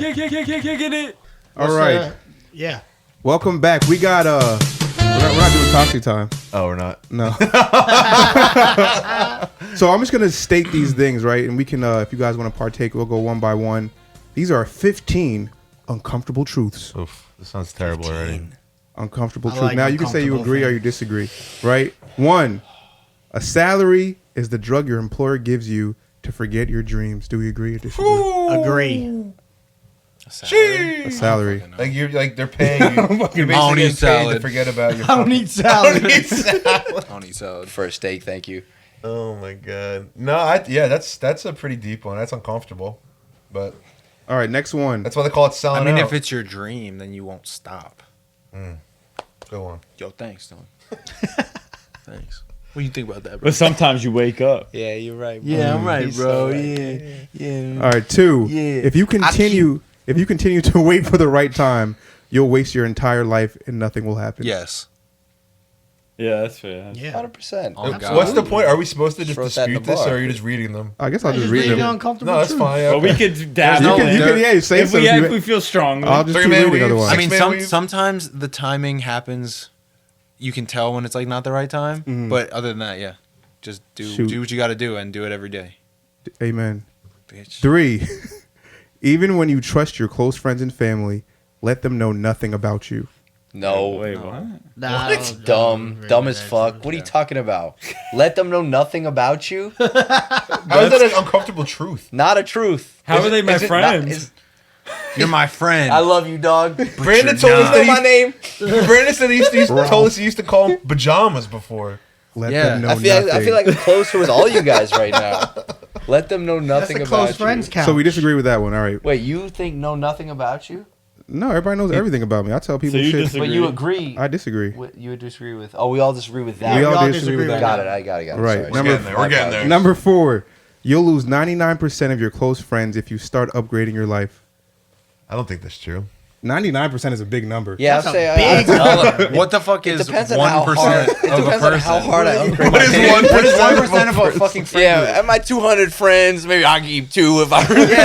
Kickin' it. All right. Yeah. Welcome back. We got we're not doing Toxic time. Oh, we're not. No. So I'm just gonna state these things, right? And we can, if you guys want to partake, we'll go one by one. These are 15 uncomfortable truths. Oof, this sounds terrible already. Uncomfortable I truth. like Now you can say you uncomfortable agree or thing. you disagree, right? 1, a salary is the drug your employer gives you to forget your dreams. Do we agree or disagree? Agree. A salary. Like they're paying you. You're basically I don't getting eat paid to salad. forget about your. I don't need salad. I don't eat salad. For a steak, thank you. Oh my god. No, that's a pretty deep one. That's uncomfortable, but All right, next one. that's why they call it selling I mean, out. if it's your dream, then you won't stop. Go on. Yo, thanks, Dylan. Thanks. What do you think about that, bro? But sometimes you wake up. Yeah, you're right. Bro. Yeah, I'm right, He's bro. so right. Yeah. All right, 2. Yeah. If you continue to wait for the right time, you'll waste your entire life and nothing will happen. Yes. Yeah, that's fair. Yeah. 100%. Oh, God. What's the point? Are we supposed to just Wrote that in dispute the this, bar. or are you just reading them? I guess I'll just Just read read the them. uncomfortable No, that's truth. fine. But we Okay. could dabble You in. can say if we, something. if we feel strongly. I'll just Three keep man reading weave. otherwise. I mean, Man, we've- sometimes the timing happens. You can tell when it's like not the right time. But other than that, yeah, just Shoot. do what you got to do and do it every day, Amen. bitch. 3, even when you trust your close friends and family, let them know nothing about you. No. Wait, what? Nah, It's dumb. Dumb as fuck. What are you talking about? Let them know nothing about you? How is that an uncomfortable truth? Not a truth. How are they my Is it not- friends? is- You're my friend. I love you, dog. Brandon you're told us not. Know that my name? Brandon said he told us he used to call them pajamas before. Let Yeah. them know I nothing. feel like I'm closer with all you guys right now. Let them know That's nothing the about close friends you. count. So we disagree with that one. All right. Wait, you think know nothing about you? No, everybody knows everything about me. I tell people So you shit. disagree? But you agree. I disagree. You would disagree with. Oh, we all disagree with that. We all all disagree with disagree that. with Got it. I got it. Right. Sorry. Number- We're getting there. Number 4, you'll lose 99% of your close friends if you start upgrading your life. I don't think that's true. 99% is a big number. Yeah, I'll That's say. a big What the fuck It is depends on how 1% hard. It of a depends on person? how hard I upgrade. What is my- 1%? What is 1% of a fucking friend? Yeah, at my 200 friends, maybe I'll keep 2 if I really.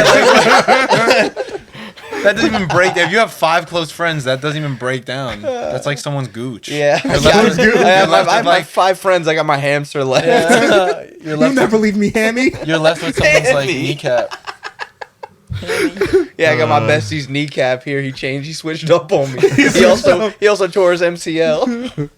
That doesn't even break down. If you have 5 close friends, that doesn't even break down. That's like someone's gooch. Yeah, You're left with- I have you're left with, my like 5 friends. I got my hamster left. you're You left never leave me hammy. you're left with someone's like Hammy. kneecap. Yeah, I got my bestie's kneecap here. He switched up on me. He also tore his MCL.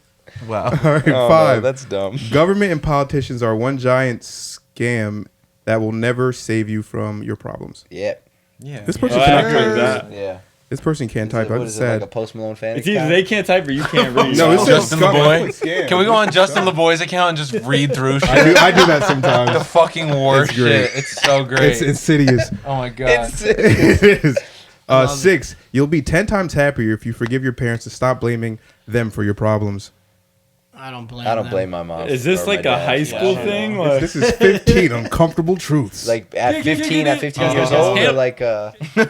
Wow. All right, Oh, 5. no, that's dumb. Government and politicians are one giant scam that will never save you from your problems. Yeah, Yeah. This person Oh, I cannot agree with cut. that. yeah. This person can't type. What I'm is it, sad. like a Post Malone fan It's either account? they can't type or you can't read. No, it says Justin LeBoy. scam. Can we go on Justin LeBoy's account and just read through shit? I do that The sometimes. fucking worst It's great. shit. It's so great. It's insidious. Oh my god. It is. 6. You'll be 10 times happier if you forgive your parents to stop blaming them for your problems. I don't blame. I don't them. blame my mom. Is this or my like a dad. high school thing? Like, This is 15 uncomfortable truths. Like at 15 years Oh. old, or like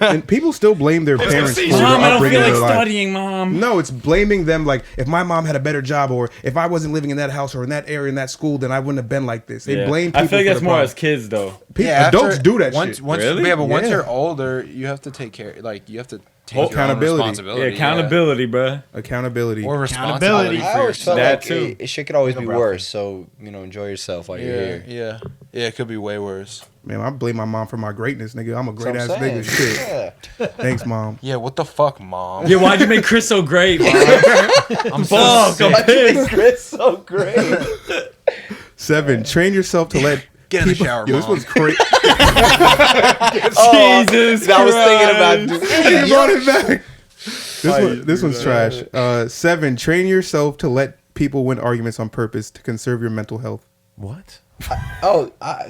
And people still blame their parents for their Mom, I don't upbringing feel in like their life. studying, Mom. No, it's blaming them. Like, if my mom had a better job, or if I wasn't living in that house or in that area in that school, then I wouldn't have been like this. They Yeah. blame people. I feel like for that's the more problem. as kids, though. Adults do that once, shit. Once, Really? Yeah, but once Yeah. you're older, you have to take care. Like you have to take your own Accountability. Yeah, responsibility. accountability, bruh. Accountability. Or Accountability. responsibility I for always felt That like too. shit could always be Bro. worse. So enjoy yourself while you're here. Yeah, it could be way worse. Man, I blame my mom for my greatness, nigga. I'm a That's what great ass I'm saying. nigga. Shit. Yeah. Thanks, mom. Yeah, what the fuck, mom? Yeah, why'd you make Chris so great, Mom? I'm so Fuck, sick. I'm pissed. Chris so great. 7. Train yourself to let Get in the people. shower, Yo, this Mom. one's crazy. Jesus I was thinking Christ. about You brought it back. This one's trash. 7. Train yourself to let people win arguments on purpose to conserve your mental health. What?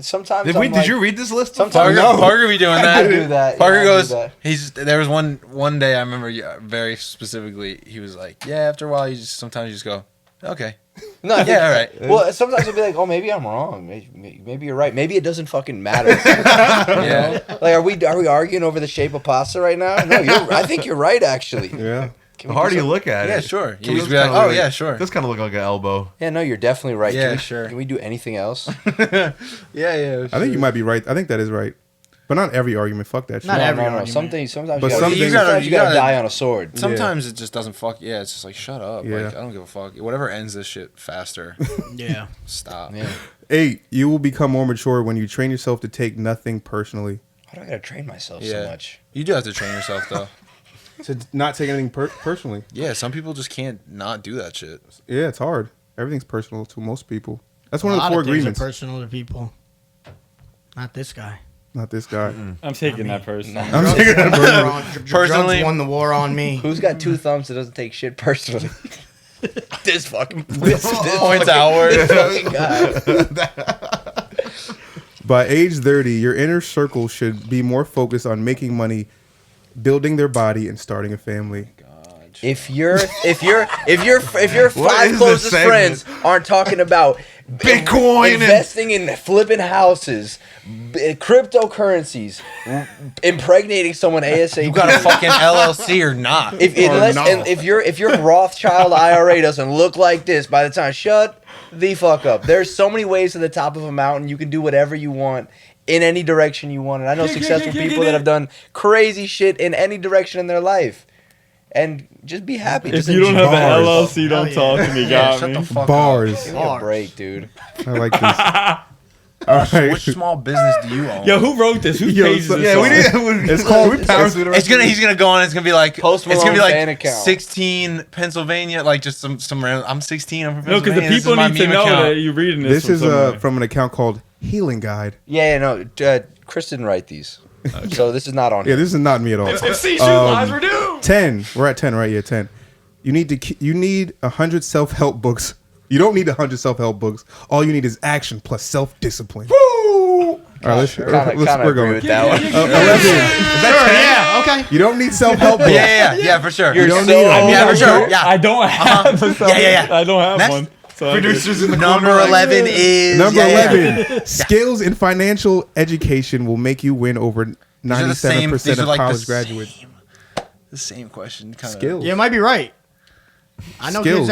sometimes Did I'm we? like, Did you read this list? Sometimes Parker be doing that. I do that. Parker Yeah, I do goes. that. There was one day I remember very specifically. He was like, "Yeah, after a while, sometimes you just go, okay, No, yeah, all right." Well, sometimes I'll be like, oh, maybe I'm wrong. Maybe you're right. Maybe it doesn't fucking matter. Yeah. Like, are we arguing over the shape of pasta right now? No, I think you're right, actually. Yeah. The harder you look at Yeah, it, sure. Can You we just be like, kinda "Oh look- yeah, sure." This kind of look like an elbow. Yeah, no, you're definitely right. Yeah, can we, sure. Can we do anything else? Yeah. I think you might be right. I think that is right. But not every argument. Fuck that shit. Not every no. argument. Sometimes But you some gotta, things- sometimes you you gotta gotta- die on a sword. Sometimes it just doesn't fuck. Yeah, it's just like shut up. Yeah. Like I don't give a fuck. Whatever ends this shit faster. Yeah. Stop. Yeah. 8. You will become more mature when you train yourself to take nothing personally. Why do I gotta train myself so Yeah. much? You do have to train yourself though. To not take anything personally. Yeah, some people just can't not do that shit. Yeah, it's hard. Everything's personal to most people. That's one A of the lot 4 of things are agreements. personal to people. Not this guy. Not this guy. I'm taking that person. I'm taking that personally. Personally- Drugs won the war on me. Who's got 2 thumbs that doesn't take shit personally? this fucking Points outward. fucking guy. By age 30, your inner circle should be more focused on making money, building their body, and starting a family. If your 5 this closest segment? friends aren't talking about Bitcoin and- investing in flipping houses, cryptocurrencies, impregnating someone ASAP, You got a fucking LLC or not? if your Rothschild IRA doesn't look like this by the time, shut the fuck up. There's so many ways to the top of a mountain. You can do whatever you want in any direction you want. And I know successful people that have done crazy shit in any direction in their life. And just be happy. If Just you don't have Bars. an LLC, don't Hell talk to me. Yeah, Got shut me. the fuck Bars. give me a break, dude. I like this. All up. right. Which small business do you own? Yo, who wrote this? Who Yo, page is so- this Yeah, we on? did. It's called- We powered through the rest He's gonna go on. It's gonna be like Post It's gonna be Malone fan like account. 16 Pennsylvania, like just some random. I'm 16. I'm from No, because the Pennsylvania. This is people my need to meme know account. that you're reading this. This from is somewhere. from an account called Healing Guide. Yeah, no, Chris didn't write these. So this is not on Yeah, him. this is not me at all. If C lies were due. 10. We're at 10, right? Yeah, 10. You need 100 self-help books. You don't need 100 self-help books. All you need is action plus self-discipline. All right, let's Kinda we're agree going. with that one. 11. Yeah, okay. You don't need self-help books. Yeah, for sure. You're don't so need it. Yeah, for sure. Yeah. I don't have a Yeah. I don't have Next. one. So producers in the Number corner, like, 11 is Number yeah. 11. Skills in financial education will make you win over 97% These are of like the college graduates. The same question. Kinda. Skills. Yeah, it might be right. I know Skills.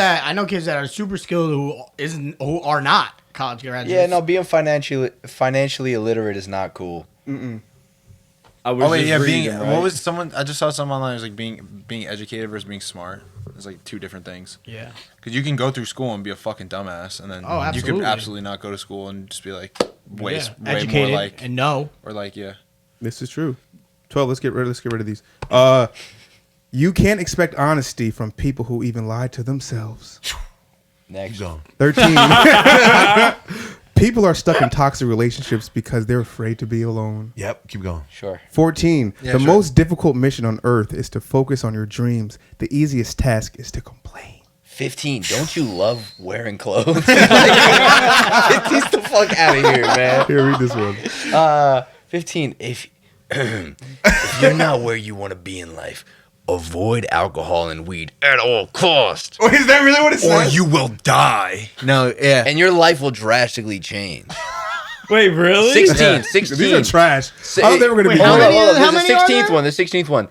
kids that are super skilled who are not college graduates. Yeah, no, being financially illiterate is not cool. I was Oh wait, just yeah. reading, right? What was someone? I just saw something online. It was like being educated versus being smart. It's like 2 different things. Yeah. Because you can go through school and be a fucking dumbass, and then Oh, you absolutely. could absolutely not go to school and just be like way Educated more like and no. or like yeah. This is true. 12. Let's get rid of these. You can't expect honesty from people who even lie to themselves. Next. 13. People are stuck in toxic relationships because they're afraid to be alone. Yep, keep going. Sure. 14. Yeah, The sure. most difficult mission on earth is to focus on your dreams. The easiest task is to complain. 15. Don't you love wearing clothes? Get these the fuck out of here, man. Here, read this one. 15. If you're not where you want to be in life, avoid alcohol and weed at all costs, Wait, is that really what it says? or you will die, No, yeah. and your life will drastically change. Wait, really? 16. 16. These are trash. I thought they were going to Wait, be how good. many- Hold up. how There's many a are 16th there? one. The 16th one.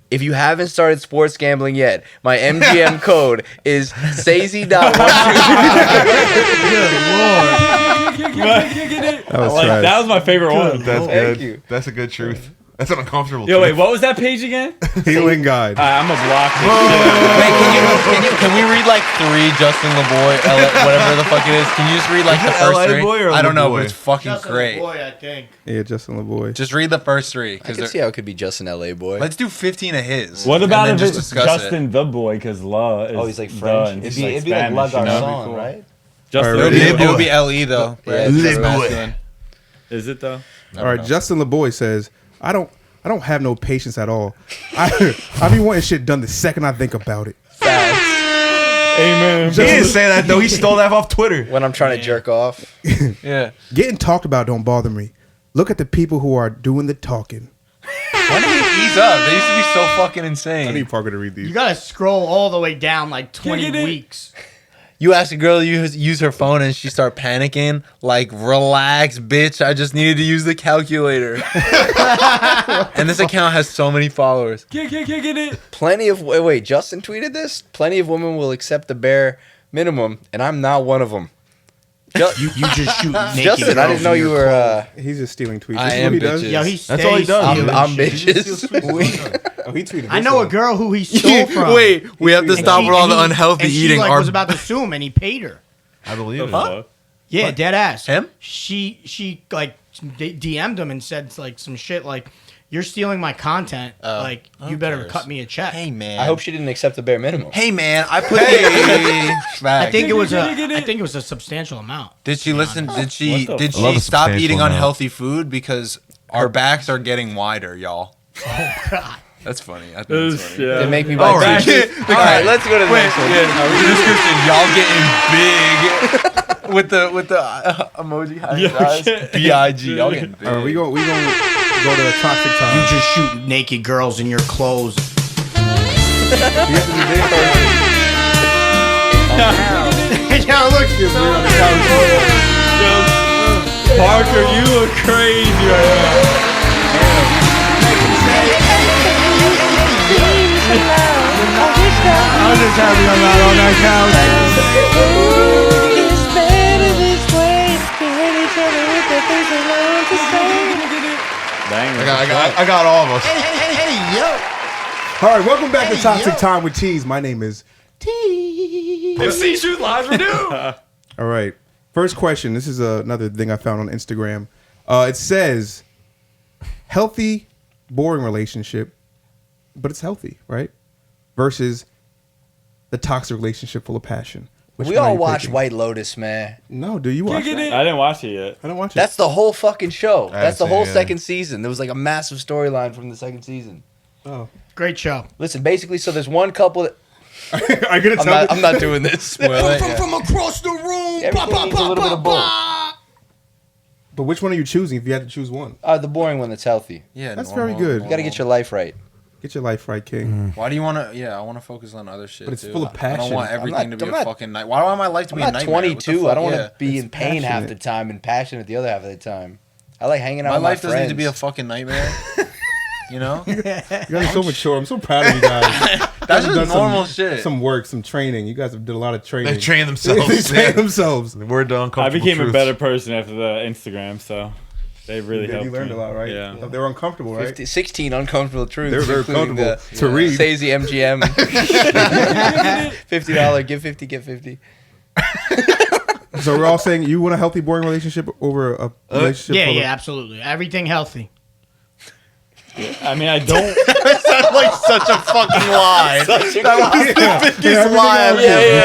If you haven't started sports gambling yet, my MGM code is Sazy.12. That was Like, trash. that was my favorite one. That's Thank good. you. That's a good truth. That's an uncomfortable Yo, wait, truth. what was that page again? Healing guide. I'm a block this shit. Can we read like 3 Justin LeBoy, whatever the fuck it is? Can you just read like the it first LA 3? Boy or I don't know, LeBoy? but it's fucking Justin great. Boy, I think. Yeah, Justin LeBoy. Just read the first 3. I Because can see how it could be Justin LA boy. let's do 15 of his. What and about then if just it's discuss Justin the boy? Because La is Oh, he's like the French. and It'd he's be like Spanish, La you know? Garçon, right? Justin All right, the It boy. would be LE though. Yeah, Right? it's It's boy. masculine. Is it though? All right, Justin LeBoy says, I don't have no patience at all. I be wanting shit done the second I think about it. Amen. He didn't say that though. He stole that off Twitter. When I'm trying to jerk off. Yeah. Getting talked about don't bother me. Look at the people who are doing the talking. Why did he ease up? They used to be so fucking insane. Parker to read these. You gotta scroll all the way down like 20 Kickin' It. weeks. You ask a girl to use her phone and she start panicking. Like, relax, bitch. I just needed to use the calculator. And this account has so many followers. Kickin' It. Plenty of wait, Justin tweeted this. Plenty of women will accept the bare minimum, and I'm not one of them. You just shoot naked Justin, I didn't know you were. He's just stealing tweets. I That's am what he does. bitches. Yo, he That's all he stays does. stealing I'm shit. bitches. Oh, he tweeted. I this know a one. girl who he stole from. Wait, we have to And stop she- with all and the he- unhealthy and eating. She like, Our was about to sue him, and he paid her. I believe it. Huh? Yeah, dead ass. Him? She like DM'd him and said like some shit like, "You're stealing my content. Like, you better cares? cut me a check." Hey man. I hope she didn't accept the bare minimum. Hey man, I put. I think it was Kickin' It. a substantial amount. Did she listen? Did she? What the Did fuck? Love she a stop substantial eating amount. unhealthy food because our backs are getting wider, y'all? Oh God. That's funny. I think This that's funny. shit. They make me All buy right. t-shirts. All right, let's go to the next one. The description, y'all getting big with the emoji eyes. Big. Y'all getting big. All right, we gonna go to the toxic time. You just shoot naked girls in your clothes. Yo, look, Parker, you look crazy right now. I was just happy I'm not on that couch. Bang. I got all of us. All right, welcome back to Toxic Time with Tees. My name is MC Shoot Live Renew. All right. First question. This is another thing I found on Instagram. It says healthy, boring relationship, but it's healthy, right? Versus the toxic relationship full of passion. Which We one are all you watch picking? White Lotus, man. No, do you watch Kickin' that? It. I didn't watch it yet. I don't watch it. That's the whole fucking show. That's the see, whole yeah. second season. There was like a massive storyline from the second season. oh. Great show. Listen, basically, so there's one couple that Are you gonna tell me? I'm not doing this. Spoil it, yeah. From across the room. Everything needs a little bit of both. But which one are you choosing if you had to choose one? The boring one that's healthy. Yeah, That's normal, very good. You got to get your life right. Get your life right, King. Why do you want to? Yeah, I want to focus on other shit. But it's too. full of I don't passion. want I'm everything not- to be I'm a not- fucking night. Why do I want my life to I'm be a not nightmare? What the 22. I don't fuck? want Yeah. to be in pain half passionate. the time and passionate the other half of the time. I like hanging out My with life my doesn't friends. need to be a fucking nightmare. You know, You guys are so mature. I'm so proud of you guys. that's You've just done normal shit. Some work, some training. You guys have did a lot of training. They train They themselves. train themselves. We're done. I became a better person after the Instagram, so they really Yeah, helped you learned me. a lot, right? Yeah. They were uncomfortable, right? 16 uncomfortable truths. They're very including comfortable the to read. Sazy MGM. $50. Give 50, get 50. So we're all saying you want a healthy, boring relationship over a relationship. Yeah, full yeah, of, absolutely. Everything healthy. I mean, I don't. That's like such a fucking lie. That was the biggest lie.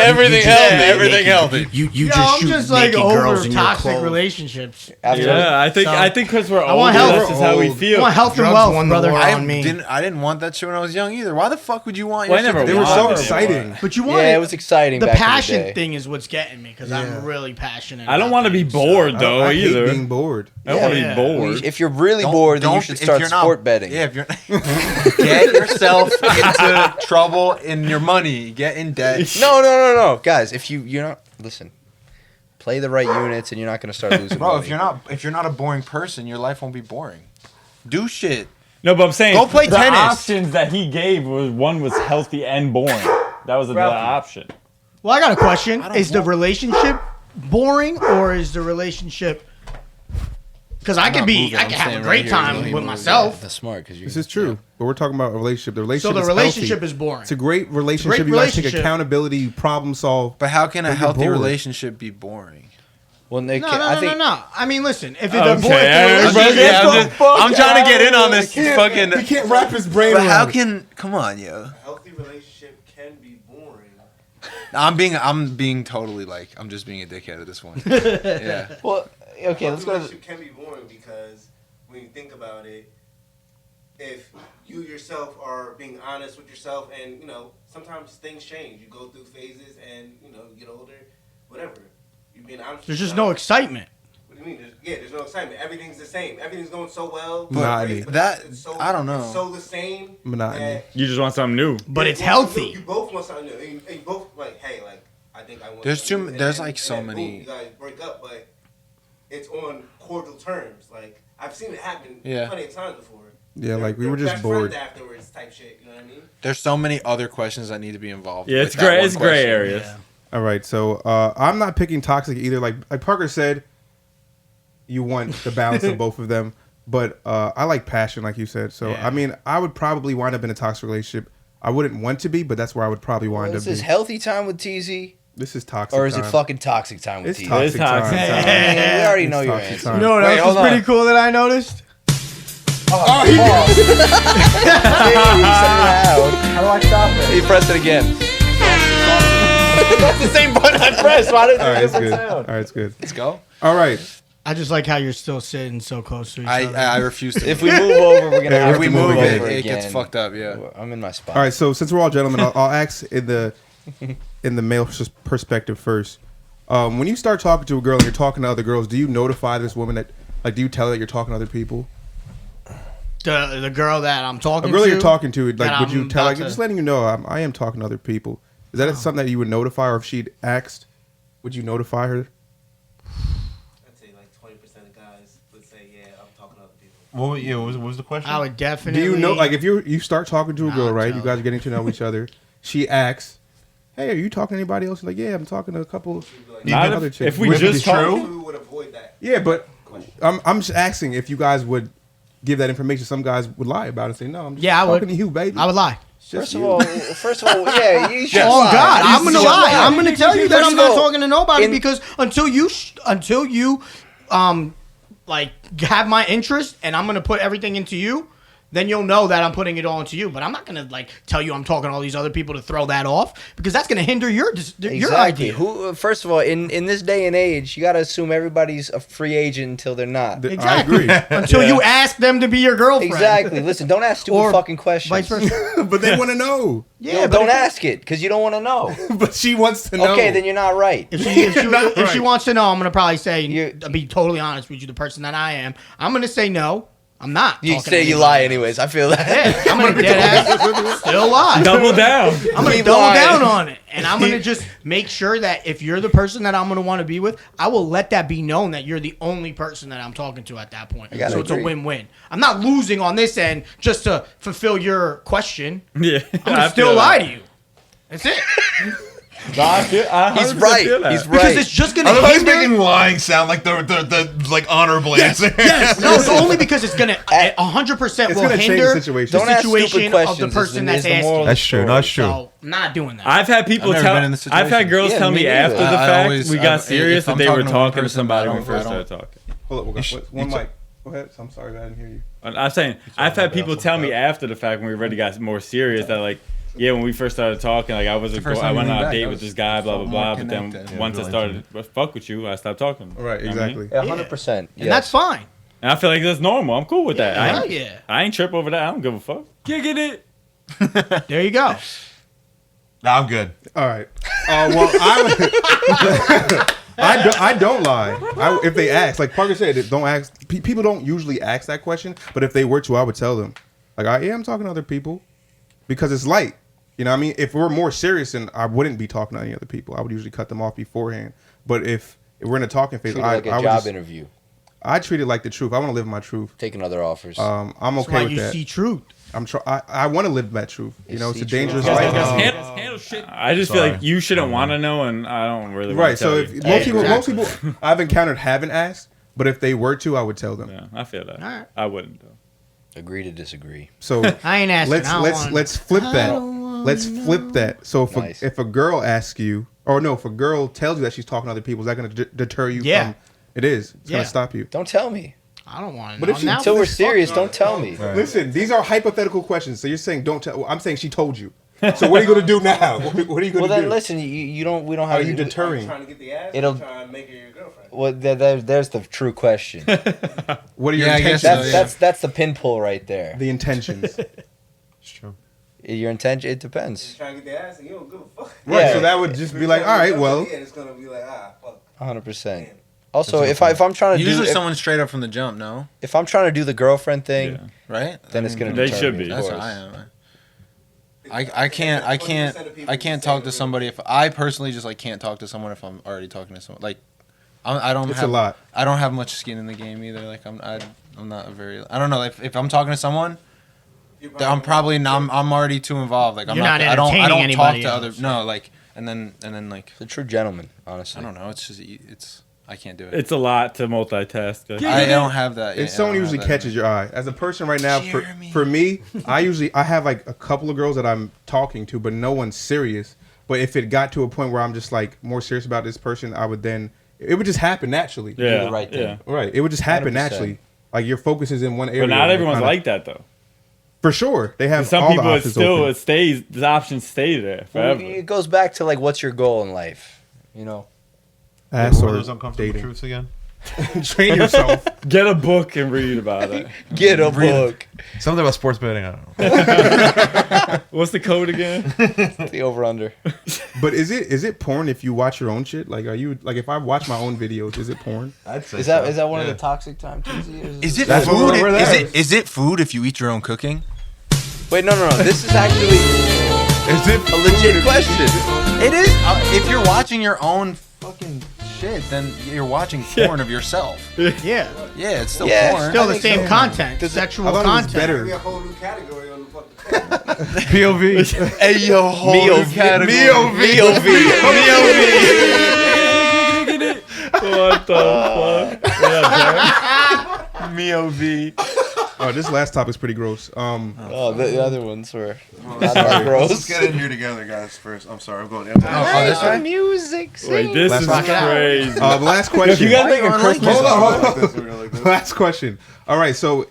Everything healthy. Everything healthy. You just like over toxic relationships. Yeah, I think because we're older, want health. this is how we I feel. want health and Drugs wealth, won the brother. war I on me. didn't want that shit when I was young either. Why the fuck would you want? Well, I your never shit to They were be so wanted it. exciting. But you want Yeah, it was exciting. the back in the passion day. thing is what's getting me because I'm really passionate. I don't about want to be things, bored though I hate either. being bored. I don't want to Yeah. be bored. If you're really bored, then you should if start you're not- sport betting. Yeah, if you're get yourself into trouble in your money, get in debt. No, guys. If you're not listen, play the right units, and you're not gonna start losing. Bro, money. if you're not a boring person, your life won't be boring. Do shit. No, but I'm saying Go play the tennis. options that he gave was healthy and boring. That was another option. Well, I got a question. Is the relationship boring or is the relationship? Because I can have a staying great right here. time Let me with move. myself. That's smart because you. This is true. But we're talking about a relationship. The So relationship the is relationship healthy. is boring. It's a great relationship. Great You guys take relationship. accountability, problem solve. But how can a But you're healthy bored. relationship be boring? Well, No. I mean, listen. If it's Okay, a boring Eric, relationship, I'm trying to get in on this fucking. He can't wrap his brain But around how it. can? Come on, yo. A healthy relationship can be boring. I'm being totally like I'm just being a dickhead at this point. Yeah. Well, okay. A Let's healthy go. relationship can be boring because when you think about it, if you yourself are being honest with yourself, and sometimes things change. You go through phases, and you get older, whatever. You're being honest. there's with just no yourself. excitement. What do you mean? There's no excitement. Everything's the same. Everything's going so well. Monotony. But That- it's so, I don't know. It's so the same. Monotony. that You just want something new. But you it's both- healthy. You both want something new. And you both like, hey, like I think I want. There's something too- new. there's, And like, then- so and then, many- boom, you guys break up, but it's on cordial terms. Like I've seen it happen Yeah. plenty of times before. Yeah, like we were They're just best bored. friends afterwards, type shit. You know what I mean? There's so many other questions that need to be involved. Yeah, with it's that gray. one It's gray question. areas. All right, so I'm not picking toxic either. Like Parker said, you want the balance of both of them, but I like passion, like you said. So Yeah. I mean, I would probably wind up in a toxic relationship. I wouldn't want to be, but that's where I would probably wind Is up. this Being. healthy time with Teezy, This is toxic. or is it time. fucking toxic time with It's Teezy? toxic, It's toxic time. time. Man, we already It's know your toxic answer. time. You know what Wait, else hold was pretty on. cool that I noticed? How do I stop it? You press it again. That's the same button I pressed. Why did it All right, do a it's different good. sound? All right, it's good. Let's go. All right. I just like how you're still sitting so close to each other. I refuse to. If we move over, we're gonna Yeah, have if we to move, again. it gets fucked up. Yeah. I'm in my spot. All right. So since we're all gentlemen, I'll ask in the male perspective first. When you start talking to a girl and you're talking to other girls, do you notify this woman that, like, do you tell her that you're talking to other people? The girl that I'm talking A girl to. you're talking to, like, that would you I'm tell, about like, to- just letting you know I am talking to other people? Is that something that you would notify, or if she'd asked, would you notify her? I'd say like 20% of guys would say, yeah, I'm talking to other people. What was the question? I would definitely. Do you know, like, if you start talking to a girl, I'll right? tell You guys her. are getting to know each other. She asks, "Hey, are you talking to anybody else?" You're like, "Yeah, I'm talking to a couple." Not other if, chicks. if we Would it be just true? talk. We would avoid that. Yeah, but I'm just asking if you guys would give that information. Some guys would lie about it and say, "No, I'm just Yeah, I would. talking to you, baby." I would lie. It's just First of all, yeah, you should. Oh lie. God, You I'm gonna should lie. I'm gonna tell you that First I'm of not all, talking to nobody in- because until you like have my interest and I'm gonna put everything into you, then you'll know that I'm putting it all into you. But I'm not gonna like tell you I'm talking to all these other people to throw that off because that's gonna hinder your Exactly. idea. Who? First of all, in this day and age, you gotta assume everybody's a free agent until they're not. Exactly. I agree. Until you ask them to be your girlfriend. Exactly. Listen, don't ask stupid Or fucking questions. Vice versa. But they want to know. Yeah, but don't ask it because you don't want to know. But she wants to know. Okay, then you're not right. If she Not if she right. wants to know, I'm gonna probably say, You- I'll be totally honest with you, the person that I am. I'm gonna say no. I'm not. You talking to say you anybody. lie anyways. I feel that. Yeah, I'm gonna dead ass still lie. Double down. I'm gonna Keep double lying. down on it, and I'm gonna just make sure that if you're the person that I'm gonna want to be with, I will let that be known that you're the only person that I'm talking to at that point. gotta So it's a agree. win-win. I'm not losing on this end just to fulfill your question. Yeah. I'm gonna still lie to you. That's it. He's right. He's right. Because it's just gonna I love how he's hinder. making lying sound like the like honorable answer. No, it's only because it's gonna 100% It's will gonna change hinder the situation. Don't ask stupid situation of questions. the is person the- that's is the moral asking. of the That's true. story. No, that's true. So I'm not doing that. I've had people I've never been in this I've had situation. girls Yeah, tell me me neither. after the I fact always- we got if serious I'm that they were talking to one talking to person, somebody I when we don't- first I started don't- talking. Hold up, one mic. Go ahead. I'm sorry, I didn't hear you. I'm saying I've had people tell me after the fact when we already got more serious that like, yeah, when we first started talking, like I went on a date with this guy, blah blah blah. But then once I started fuck with you, I stopped talking to him. Right, exactly. Yeah, 100%. And that's fine. And I feel like that's normal. I'm cool with that. Yeah, I ain't trip over that. I don't give a fuck. Kicking it. There you go. Nah, I'm good. All right. Well, I don't lie. If they ask, like Parker said, don't ask. People don't usually ask that question, but if they were to, I would tell them. Like, I'm talking to other people because it's light. You know what I mean? If we're more serious, then I wouldn't be talking to any other people. I would usually cut them off beforehand. But if we're in a talking phase, Treat it like a job interview. I treat it like the truth. I want to live my truth. Taking other offers. I'm That's okay why with you that. see truth. I want to live that truth. You know, it's a see dangerous truth. life. Handle shit. I just feel like you shouldn't want to know, and I don't really. Right. So if you. most people I've encountered haven't asked, but if they were to, I would tell them. Yeah, I feel that. All right. I wouldn't though. Agree to disagree. So I ain't asking. let's flip that. Let's flip that. So if a girl asks you, or no, if a girl tells you that she's talking to other people, is that going to deter you? Yeah. From, it is. It's going to stop you. Don't tell me. I don't want to But know. if she- Now- Until we're serious, don't tell me. Listen, these are hypothetical questions. So you're saying don't tell. I'm saying she told you. So what are you going to do now? What are you going to do? Well, then listen. You don't. We don't How have. are you deterring? Trying to get the ass. It'll- Trying to make her your girlfriend. Well, there's the true question. What are your Yeah, I guess intentions? so, That's the pin pull right there. The intentions. It's true. Your intention. It You're depends. trying to get the ass and you don't give a fuck. Right. Yeah. So that would just be like, all right, well. And it's gonna be like, fuck. 100%. Also, if I'm trying to Usually do someone straight up from the jump, no? if I'm trying to do the girlfriend thing, Yeah. Right? then it's gonna. They deter should me, be. of That's course. how I am. I can't talk to somebody if I personally just like can't talk to someone if I'm already talking to someone. Like I don't It's have a lot. I don't have much skin in the game either. Like I'm not a very I don't know if I'm talking to someone I'm already too involved. Like I'm You're not I don't entertaining talk anybody to other else. no like and then like It's a true gentleman, honestly. I don't know. It's just I can't do it. It's a lot to multitask. I don't have that. If someone usually catches your eye, as a person right now, for me, I have like a couple of girls that I'm talking to, but no one's serious. But if it got to a point where I'm just like more serious about this person, it would just happen naturally. Yeah, the right thing. yeah. Right. It would just happen 100%. naturally. Like your focus is in one area. But not and everyone's kinda- like that though. For sure, they have Some all people the it options still open. it stays. The options stay there Well, forever. it goes back to like, what's your goal in life? You know. Ass What were or those uncomfortable dating. truths again? Train yourself. Get a book and read about it. Get a book. Something about sports betting. I don't know. What's the code again? The over under. But is it porn if you watch your own shit? Like, are you like if I watch my own videos, is it porn? I'd say Is that one of the toxic time Teezy? Is it That's food? what we're there. Is it food if you eat your own cooking? Wait, no. This is actually Is it a legit question. It is. If you're watching your own fucking shit, then you're watching porn of yourself. Yeah. Yeah, it's still Yeah, porn. Still I the think same so. content. I Sexual thought it was content. better. Be a whole new category on the fucking. POV. Hey yo, whole Mio new category. What the fuck? Yeah, Mio V. Oh, this last topic's pretty gross. Oh, the other ones were not Let's gross. get in here together, guys. First, I'm sorry, I'm going. Oh, this way? Music. wait, this is Last one. crazy. The last question. You gotta make a Christmas. Hold on. Last question. All right, so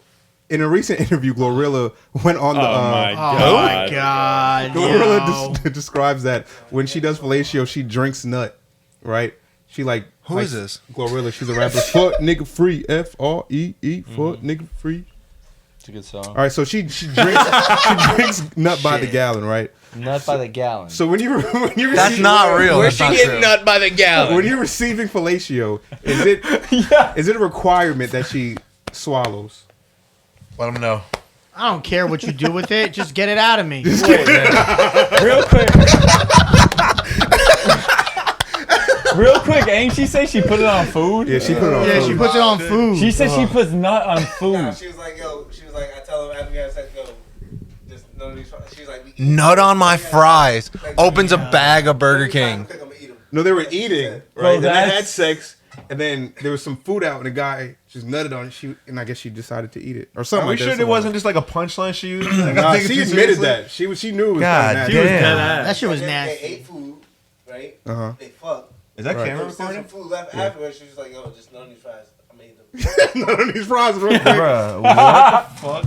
in a recent interview, Glorilla went on the. Oh my Oh god. my god. Glorilla describes that when she does fellatio, she drinks nut, right? She like. Who is this? Glorilla. She's a rapper. Fuck nigga free. FREE. Fuck nigga free. It's a good song. All right, so she drinks nut by the gallon, right? Nut by the gallon. So when you That's not real. Where's That's she not getting true. nut by the gallon? when you're receiving fellatio, is it a requirement that she swallows? Let them know. I don't care what you do with it. Just get it out of me. Real quick. Real quick, ain't she say she put it on food? Yeah, she put it on. Yeah, food. she puts it on food. She said she puts nut on Nah, food. she was like, I tell him after we had sex, just none of these. She was like, we eat Nut on my fries. Like, Opens a bag of Burger King. I'm gonna eat 'em. No, they were eating, right? Bro, and they had that's- sex, and then there was some food out, and the guy just nutted on it. And I guess she decided to eat it or something. Are we like that, sure something it wasn't like just like a punchline she used? Like, that. I'm Nah, thinking she too admitted seriously. that. She knew it was God kinda damn. She was nasty. dead ass. That shit was They nasty. ate food, right? Uh-huh. They fucked. Is that Right. camera There was still some recording? food left afterwards. She was like, just none of these fries. I made them. None of these fries real quick. Bruh, what the fuck?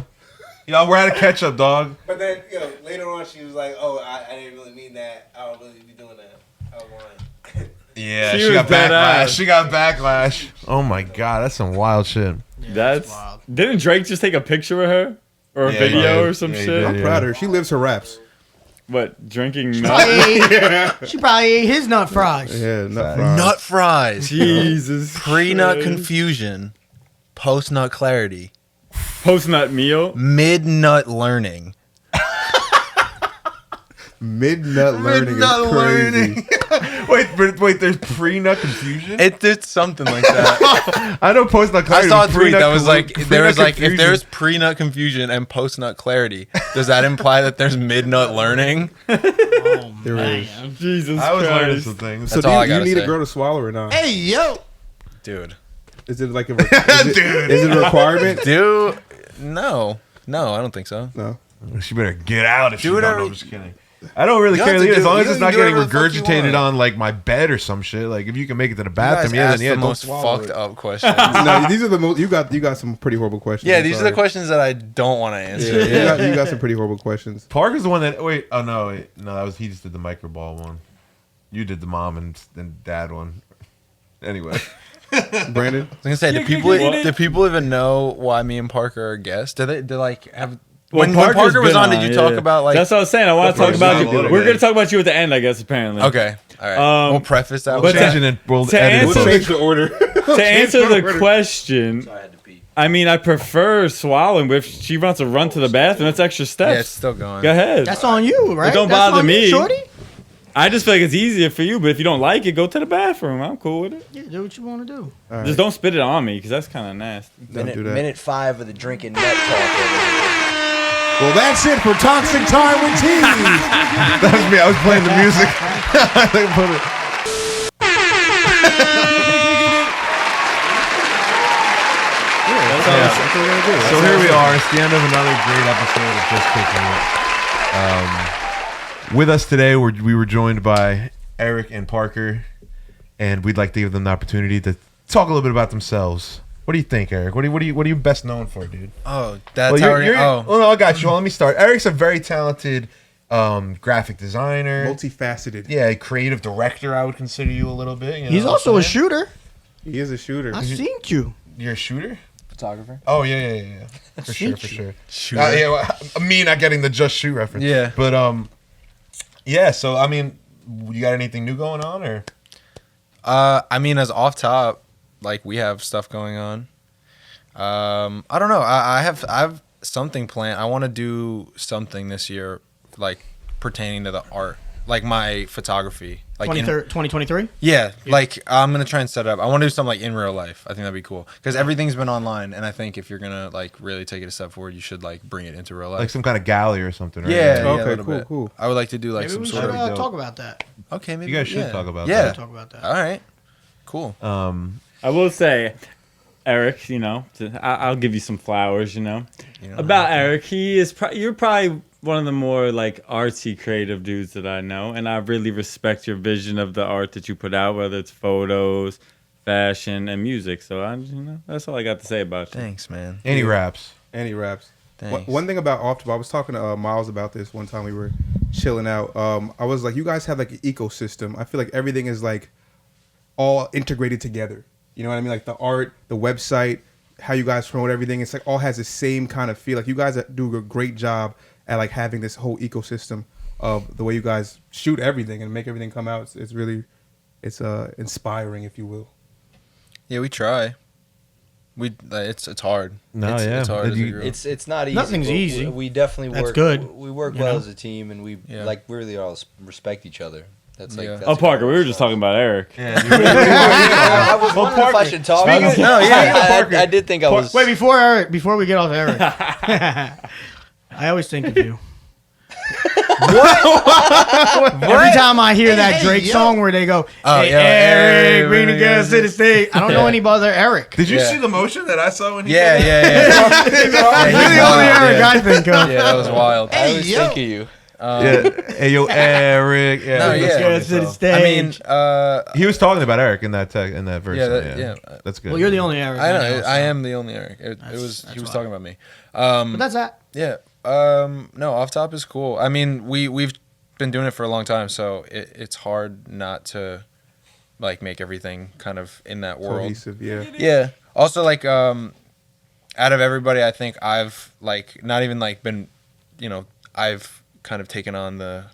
Yo, we're out of ketchup, dog. But then, later on, she was like, "Oh, I didn't really mean that. I don't really be doing that. I was lying." Yeah, She she got was badass. backlash. She got backlash. Oh my god, that's some wild shit. That's wild. Didn't Drake just take a picture with her or a Yeah, video he or some did. Yeah, he shit? did. I'm proud of her. She lives her raps. What, drinking She nuts? probably ate his nut fries. Yeah, nut fries. Nut fries. Jesus. Pre-nut Christ. confusion. Post-nut clarity. Post-nut meal. Mid-nut learning. Mid-nut learning Mid-nut is crazy. wait, there's pre-nut confusion? It's something like that. I know post-nut I clarity. saw a but tweet that pre-nut was like, confu- there was pre-nut like, if confusion. there's pre-nut confusion and post-nut clarity, does that imply that there's mid-nut learning? Oh, There is. man. Jesus I was learning Christ. some things. So That's do all I you gotta need say. a girl to swallow or not? Hey, yo. Dude. Is it like a is it a requirement? Dude, no. No, I don't think so. No. She better get out if she Do don't. whatever- No, I'm just kidding. I don't really You care don't have to either, as do- long you as it's can not do getting whatever the fuck you regurgitated want. on like my bed or some shit. Like if you can make it to the You guys bathroom, yeah, asked then yeah, the don't most swallow fucked it. up questions. No, these are the most. You got some pretty horrible questions. Yeah, I'm these are sorry. the questions that I don't want to answer. Yeah, you got some pretty horrible questions. Parker's the one that wait. Oh no, that was he just did the microball one. You did the mom and dad one. Anyway, Brandon, I was gonna say, do people even know why me and Parker are guests? Do they like have? Well, When Parker's Parker was been on, did you yeah, talk yeah. about like? That's what I was saying. I want to talk first about time you. a little We're bit. going to talk about you at the end, I guess, apparently. Okay, all right. We'll preface that. we'll with change that. it and we'll To edit answer it. we'll change the order. To answer the question, I had to pee. I mean, I prefer swallowing, but if she wants to run to the bathroom, that's extra Yeah, it's steps. still going. Go ahead. That's on you, right? It don't That's bother on you, me. shorty. I just feel like it's easier for you, but if you don't like it, go to the bathroom. I'm cool with it. Yeah, do what you want to do. All right. Just don't spit it on me, because that's kind of nasty. Don't do that. Minute 5 of the drinking nut talk. Well, that's it for Toxic Time with Teezy. That was me. I was playing the music. I think I put it. That's what we're gonna do. So here we are. It's the end of another great episode of Just Kicking It. With us today, we were joined by Eric and Parker, and we'd like to give them the opportunity to talk a little bit about themselves. What do you think, Eric? What are you best known for, dude? Oh, that's how we're. Oh no, I got you. Well, let me start. Eric's a very talented graphic designer. Multifaceted. Yeah, creative director. I would consider you a little bit. You He's know also what a I'm saying? shooter. He is a shooter. I seen you. You're a shooter. Photographer. Oh yeah. For sure. Shooter. Yeah, well, me not getting the Just Shoot reference. Yeah. But yeah. So I mean, you got anything new going on, or? I mean, as off top, like we have stuff going on. I don't know. I have something planned. I want to do something this year, like pertaining to the art, like my photography. Like 2023? yeah, like I'm gonna try and set it up. I want to do something like in real life. I think that'd be cool because everything's been online, and I think if you're gonna like really take it a step forward, you should like bring it into real life. Like some kind of gallery or something, right? yeah, Okay, a little cool, bit. cool. I would like to do like Maybe some we sort should of. talk about that. Okay, maybe You guys should yeah. talk about Yeah. that. Talk about that. All right. Cool. I will say, Eric, I'll give you some flowers, You know, About Eric, you're probably one of the more like artsy, creative dudes that I know, and I really respect your vision of the art that you put out, whether it's photos, fashion, and music. So that's all I got to say about you. Thanks, man. And he raps. And he raps. Thanks. One thing about Off the Bar, I was talking to Miles about this one time we were chilling out. I was like, you guys have like an ecosystem. I feel like everything is like all integrated together. You know what I mean? Like the art, the website, how you guys promote everything. It's like all has the same kind of feel. Like you guys do a great job at like having this whole ecosystem of the way you guys shoot everything and make everything come out. It's really, it's inspiring, if you will. Yeah, we try. It's hard. No, it's, yeah. It's hard. It's not easy. Nothing's but easy. We definitely That's work. good, We work you well know? as a team, and we Yeah. like really all respect each other. That's like. Yeah. That's Oh, Parker, we were just talking about Eric. I was wondering if I should talk. Speaking of- No, yeah. Parker. I did think I was. Wait, before we get off Eric, I always think of you. Every time I hear that Drake song where they go, "Hey, yo, Eric, bring the gas to the stage," I don't know any other Eric. Did you Yeah. see the motion that I saw when he Yeah, said yeah, yeah. You're the only Eric I think of. Yeah, that was wild. I always think of you. Hey, yo, Eric. Yeah, No, that's yeah. funny, Yes, it's so. the I mean, stage. He was talking about Eric in that verse. Yeah, so That's good. Well, you're the only Eric. I know. know, so. I am the only Eric. He That's was why. talking about me. But that's that. Yeah. No, off top is cool. I mean, we've been doing it for a long time, so it's hard not to like make everything kind of in that world. Cohesive, yeah. Yeah. Also, like, out of everybody, I think I've like not even like been, I've kind of taken on the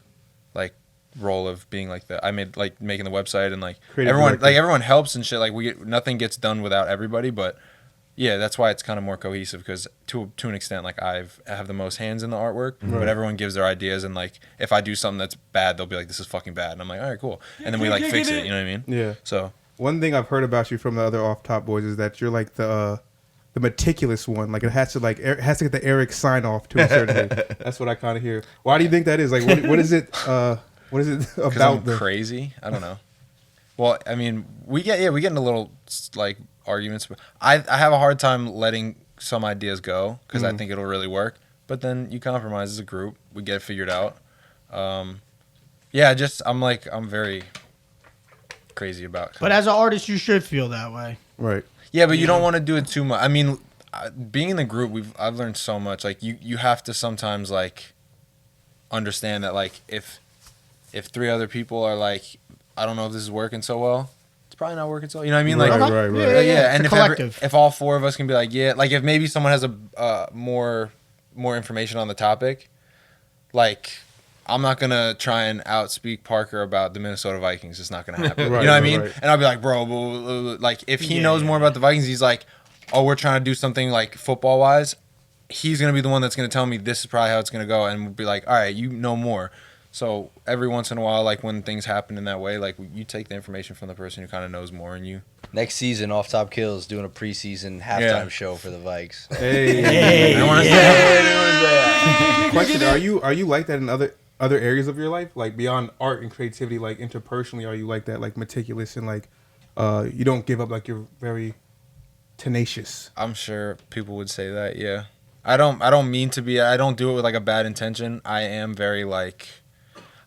like role of being like I made like making the website and like Creative everyone director. like everyone helps and shit. Like nothing gets done without everybody, but. Yeah, that's why it's kind of more cohesive because to an extent, like I have the most hands in the artwork, but everyone gives their ideas and like if I do something that's bad, they'll be like, "This is fucking bad," and I'm like, "All right, cool," and then we like fix it. You know what I mean? Yeah. So One thing I've heard about you from the other off top boys is that you're like the meticulous one. Like it has to get the Eric sign off to a certain way. That's what I kind of hear. Why do you think that is? Like what is it? What is it because about I'm crazy. I don't know. Well, I mean, we get into little like arguments, but I have a hard time letting some ideas go because I think it'll really work. But then you compromise as a group. We get it figured out. Yeah, I'm very crazy about. But as an artist, you should feel that way. Right. Yeah, but you don't want to do it too much. I mean, being in the group, I've learned so much. Like you have to sometimes like understand that like if 3 other people are like, I don't know if this is working so well. It's probably not working so. You know what I mean? Like, Right. Yeah. And It's a collective. if all 4 of us can be like, yeah, like if maybe someone has a more information on the topic, like I'm not gonna try and outspeak Parker about the Minnesota Vikings. It's not gonna happen. Right, you know what I mean? right. And I'll be like, bro, blah, blah, blah. Like if he knows more about the Vikings, he's like, oh, we're trying to do something like football wise. He's gonna be the one that's gonna tell me this is probably how it's gonna go, and we'll be like, all right, you know more. So every once in a while, like when things happen in that way, like you take the information from the person who kind of knows more, and you. Next season, Off Top Kills doing a preseason halftime show for the Vikes. Hey. I want to say. Question: Are you like that in other areas of your life, like beyond art and creativity, like interpersonally? Are you like that, like meticulous and like you don't give up, like you're very tenacious? I'm sure people would say that. Yeah, I don't mean to be. I don't do it with like a bad intention. I am very like.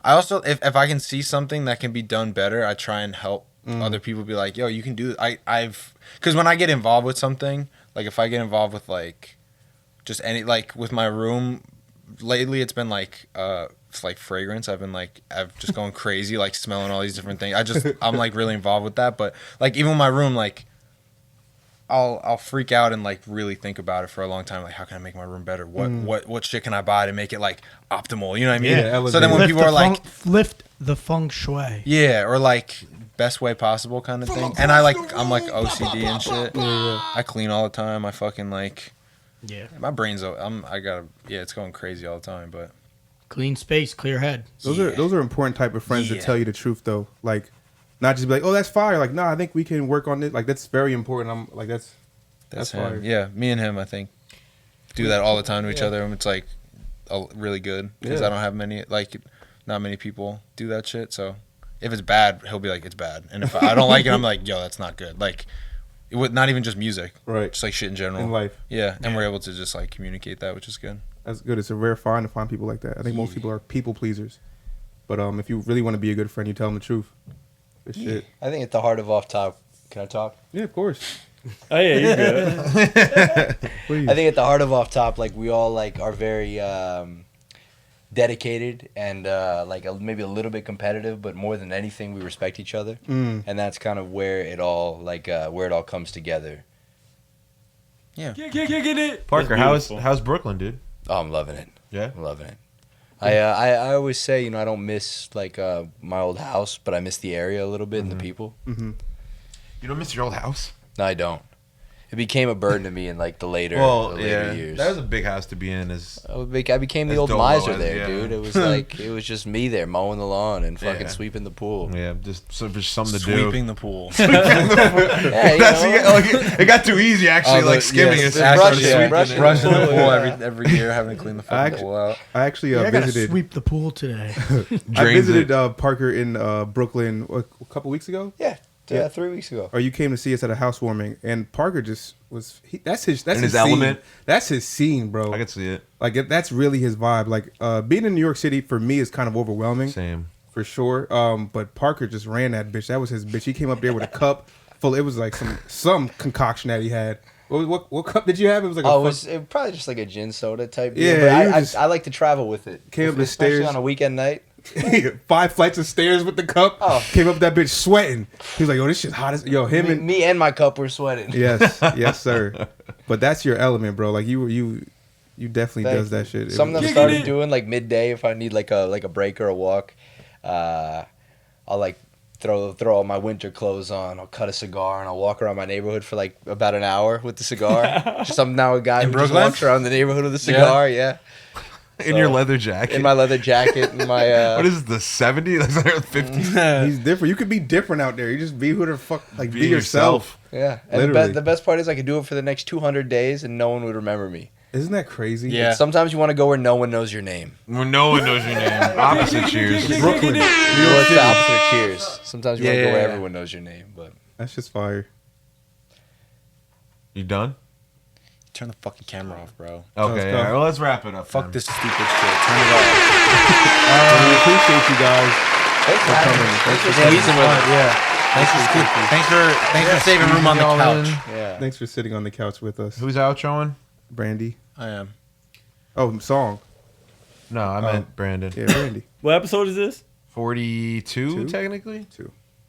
I also if I can see something that can be done better, I try and help other people. Be like, yo, you can do it. Because when I get involved with something, like if I get involved with like just any like with my room lately, it's been like it's like fragrance. I've just going crazy, like smelling all these different things. I'm like really involved with that. But like even with my room, like I'll freak out and like really think about it for a long time. Like, how can I make my room better? What shit can I buy to make it like optimal? You know what I mean? Yeah, so then when people are like, lift the feng shui. yeah, or like best way possible kind of thing. And I'm like OCD and shit. I clean all the time. I fucking like, Yeah. my brain's it's going crazy all the time. But Clean space, clear head. Those are important type of friends to Yeah. tell you the truth though. Like not just be like, oh, that's fire. Like, no, I think we can work on it. Like that's very important. I'm like that's that's fire. him. Yeah, me and him, I think, do that all the time to each other. And it's like really good because Yeah. I don't have not many people do that shit. So if it's bad, he'll be like, it's bad. And if I don't like it, I'm like, yo, that's not good. Like, it would not even just music, Right. just like shit in general. In life. Yeah, and we're able to just like communicate that, which is good. That's good. It's a rare find to find people like that. I think most people are people pleasers. But if you really want to be a good friend, you tell them the truth. Good shit. I think at the heart of Off Top, can I talk? Yeah, of course. Oh yeah, you good. Please. I think at the heart of Off Top, like we all like are very dedicated and like maybe a little bit competitive, but more than anything, we respect each other, and that's kind of where it all comes together. Yeah. Kickin' It. Parker, That's how's Brooklyn, dude? Oh, I'm loving it. Yeah. I'm loving it. I always say, I don't miss like my old house, but I miss the area a little bit and the people. You don't miss your old house? No, I don't. It became a burden to me in like the later years. That was a big house to be in. I became the As old Dolo miser as- there, yeah. dude. It was like it was just me there mowing the lawn and fucking Yeah. sweeping the pool. Yeah, just something to do. Sweeping the pool. Yeah, It got too easy, actually, like skimming it. brush Started it, sweeping brush it. it. Brushing the pool every year, having to clean the fucking pool out. I actually I gotta visited. sweep the pool today. I Drains visited it. Parker in Brooklyn a couple weeks ago. Yeah. Yeah, 3 weeks ago. Or you came to see us at a housewarming, and Parker just was. That's his his scene. element. That's his scene, bro. I can see it. Like that's really his vibe. Like being in New York City for me is kind of overwhelming. Same. For sure. But Parker just ran that bitch. That was his bitch. He came up there with a cup full. It was like some concoction that he had. What cup did you have? It was like it was probably just like a gin soda type deal. Yeah, but I like to travel with it. Came up the Especially stairs on a weekend night. 5 flights of stairs with the cup. Oh. Came up that bitch sweating. He was like, "Yo, this shit's hot as yo." Him and Me and my cup were sweating. yes, sir. But that's your element, bro. Like you definitely does that shit. Something I've started doing like midday if I need like a break or a walk. I'll like throw all my winter clothes on. I'll cut a cigar and I'll walk around my neighborhood for like about an hour with the cigar. I'm now a guy who just walks around the neighborhood with a cigar. Yeah. In your leather jacket. In my leather jacket. And my what is this, the 70s? Like 50s? He's different. You could be different out there. You just be who the fuck, like be yourself. Yeah. And the best part is I could do it for the next 200 days and no one would remember me. Isn't that crazy? Yeah. Sometimes you want to go where no one knows your name. Well, no one knows your name. Opposite cheers. Brooklyn. Well, it's the opposite of cheers. Sometimes you want to go where everyone knows your name. But that's just fire. You done? Turn the fucking camera off, bro. Okay, yeah. Well, let's wrap it up. Fuck then. this stupid shit. Turn it off. We appreciate you guys. thanks for coming. Thanks for squeezing with us. Yeah. Thanks for saving room on the couch. Yeah. Thanks for sitting on the couch with us. Who's outroing? Brandy. I am. Oh, song. No, I meant Brandon. Yeah, Brandy. What episode is this? 42, technically?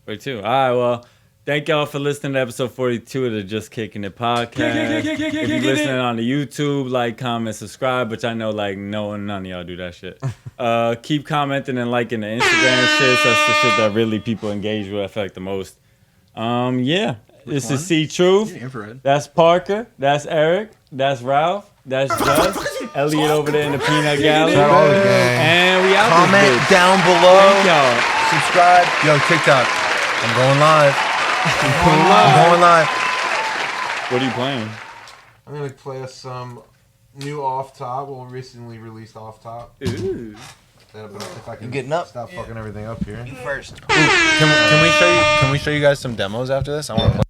42. All right, well, thank y'all for listening to episode 42 of the Just Kicking It podcast. If you're listening on the YouTube, like, comment, subscribe, which I know, like, none of y'all do that shit. Keep commenting and liking the Instagram shit. That's the shit that really people engage with, I feel like, the most. Yeah. This is C Truth. That's Parker. That's Eric. That's Ralph. That's Just. Elliot over there in the peanut gallery. And we out. Comment down below. Thank y'all. Subscribe. Yo, TikTok. I'm going live. I'm going live. What are you playing? I'm going to play us some new Off Top. Well, recently released Off Top. Ooh. If I can getting up? Stop fucking everything up here. You first. Can we show you guys some demos after this? I want to play.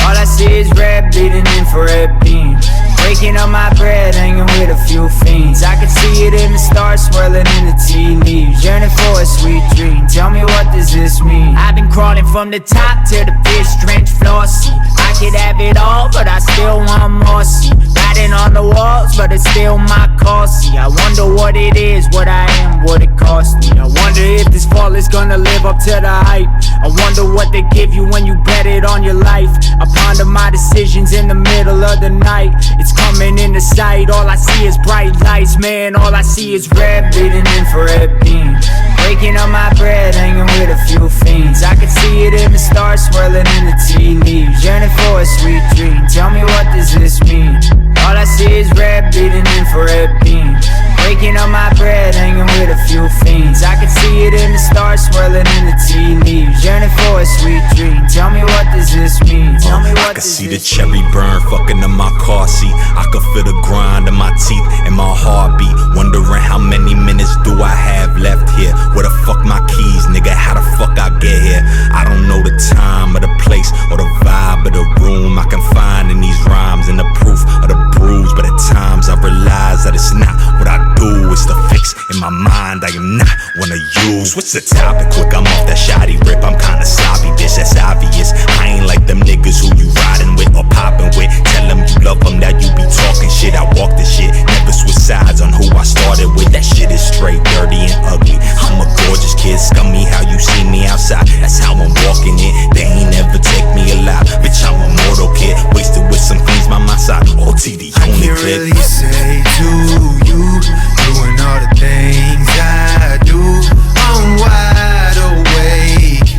All I see is red bleeding infrared beam. Breaking up my bread, hanging with a few fiends. I can see it in the stars swirling in the tea leaves. Yearning for a sweet dream. Tell me, what does this mean? I've been crawling from the top to the fish-drenched floor. See, I could have it all, but I still want more. See, writing on the walls, but it's still my call. See, I wonder what it is, what I am, what it cost me. I wonder if this fall is gonna live up to the hype. I wonder what they give you when you bet it on your life. I ponder my decisions in the middle of the night. It's coming into sight, all I see is bright lights. Man, all I see is red bleeding infrared beams. Breaking up my bread, hanging with a few fiends. I can see it in the stars swirling in the tea leaves. Yearning for a sweet dream. Tell me, what does this mean? All I see is red bleeding infrared beams. Breaking up my bread, hanging with a few fiends. I can see it in the stars swirling in the tea leaves. Yearning for a sweet dream. Tell me, what does this mean? Tell me, what I can see the cherry burn fucking in my car seat. I can feel the grind in my teeth and my heartbeat. Wondering how many minutes do I have left here? Where the fuck my keys, nigga? How the fuck I get here? I don't know the time or the place or the vibe of the room I can find in these rhymes and the proof of the bruise. But at times I realize that it's not what I do, it's the fix in my mind I am not wanna use. What's the topic? Quick, I'm off that shoddy rip. I'm kinda sloppy, bitch, that's obvious. I ain't like them niggas who you riding with or popping with. Tell them you love them, that you be talking shit. I walk the shit, never switch sides on who I started with. That shit is straight dirty and ugly. I'm a gorgeous kid, scummy how you see me outside. That's how I'm walking it. They ain't never take me alive. Bitch, I'm a mortal kid, wasted with some queens by my side. OT the only can't clip. really say to you, doing all the things I do. I'm wide awake,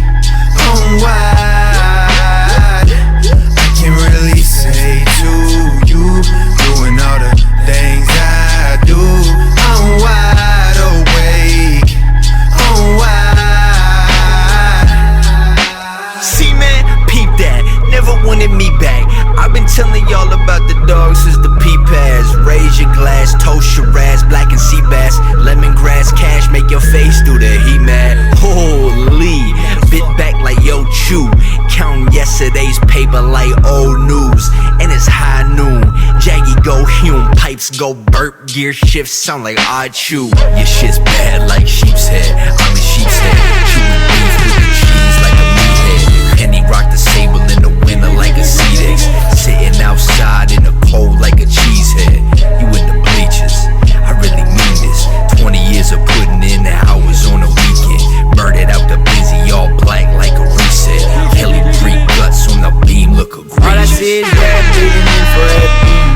I'm wide. I can't really say to you, doing all the things I do. I'm wide awake, I'm wide. Yesterday's paper like old news, and it's high noon. Jaggy go Hume, pipes go burp, gear shifts sound like I chew. Your shit's bad like sheep's head, I'm a sheep's head. Chewing beef with the cheese like a meathead. Penny rock the sable in the winter like a Cedex. Sitting outside in the cold like a cheesehead. You in the bleachers, I really mean this. 20 years of putting in the hours on the weekend. Murdered out the busy, all black like a reset. Kelly Creek guts on the beam, look egregious. All I see is red bleeding in for red beam.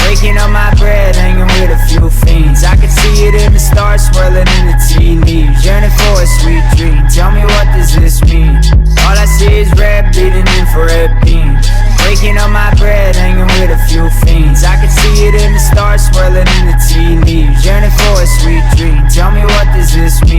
Waking up my bread, hanging with a few fiends. I can see it in the stars swirling in the tea leaves. Yearning for a sweet dream, tell me what does this mean? All I see is red bleeding in for red beam. Waking up my bread, hanging with a few fiends. I can see it in the stars swirling in the tea leaves. Yearning for a sweet dream, tell me what does this mean?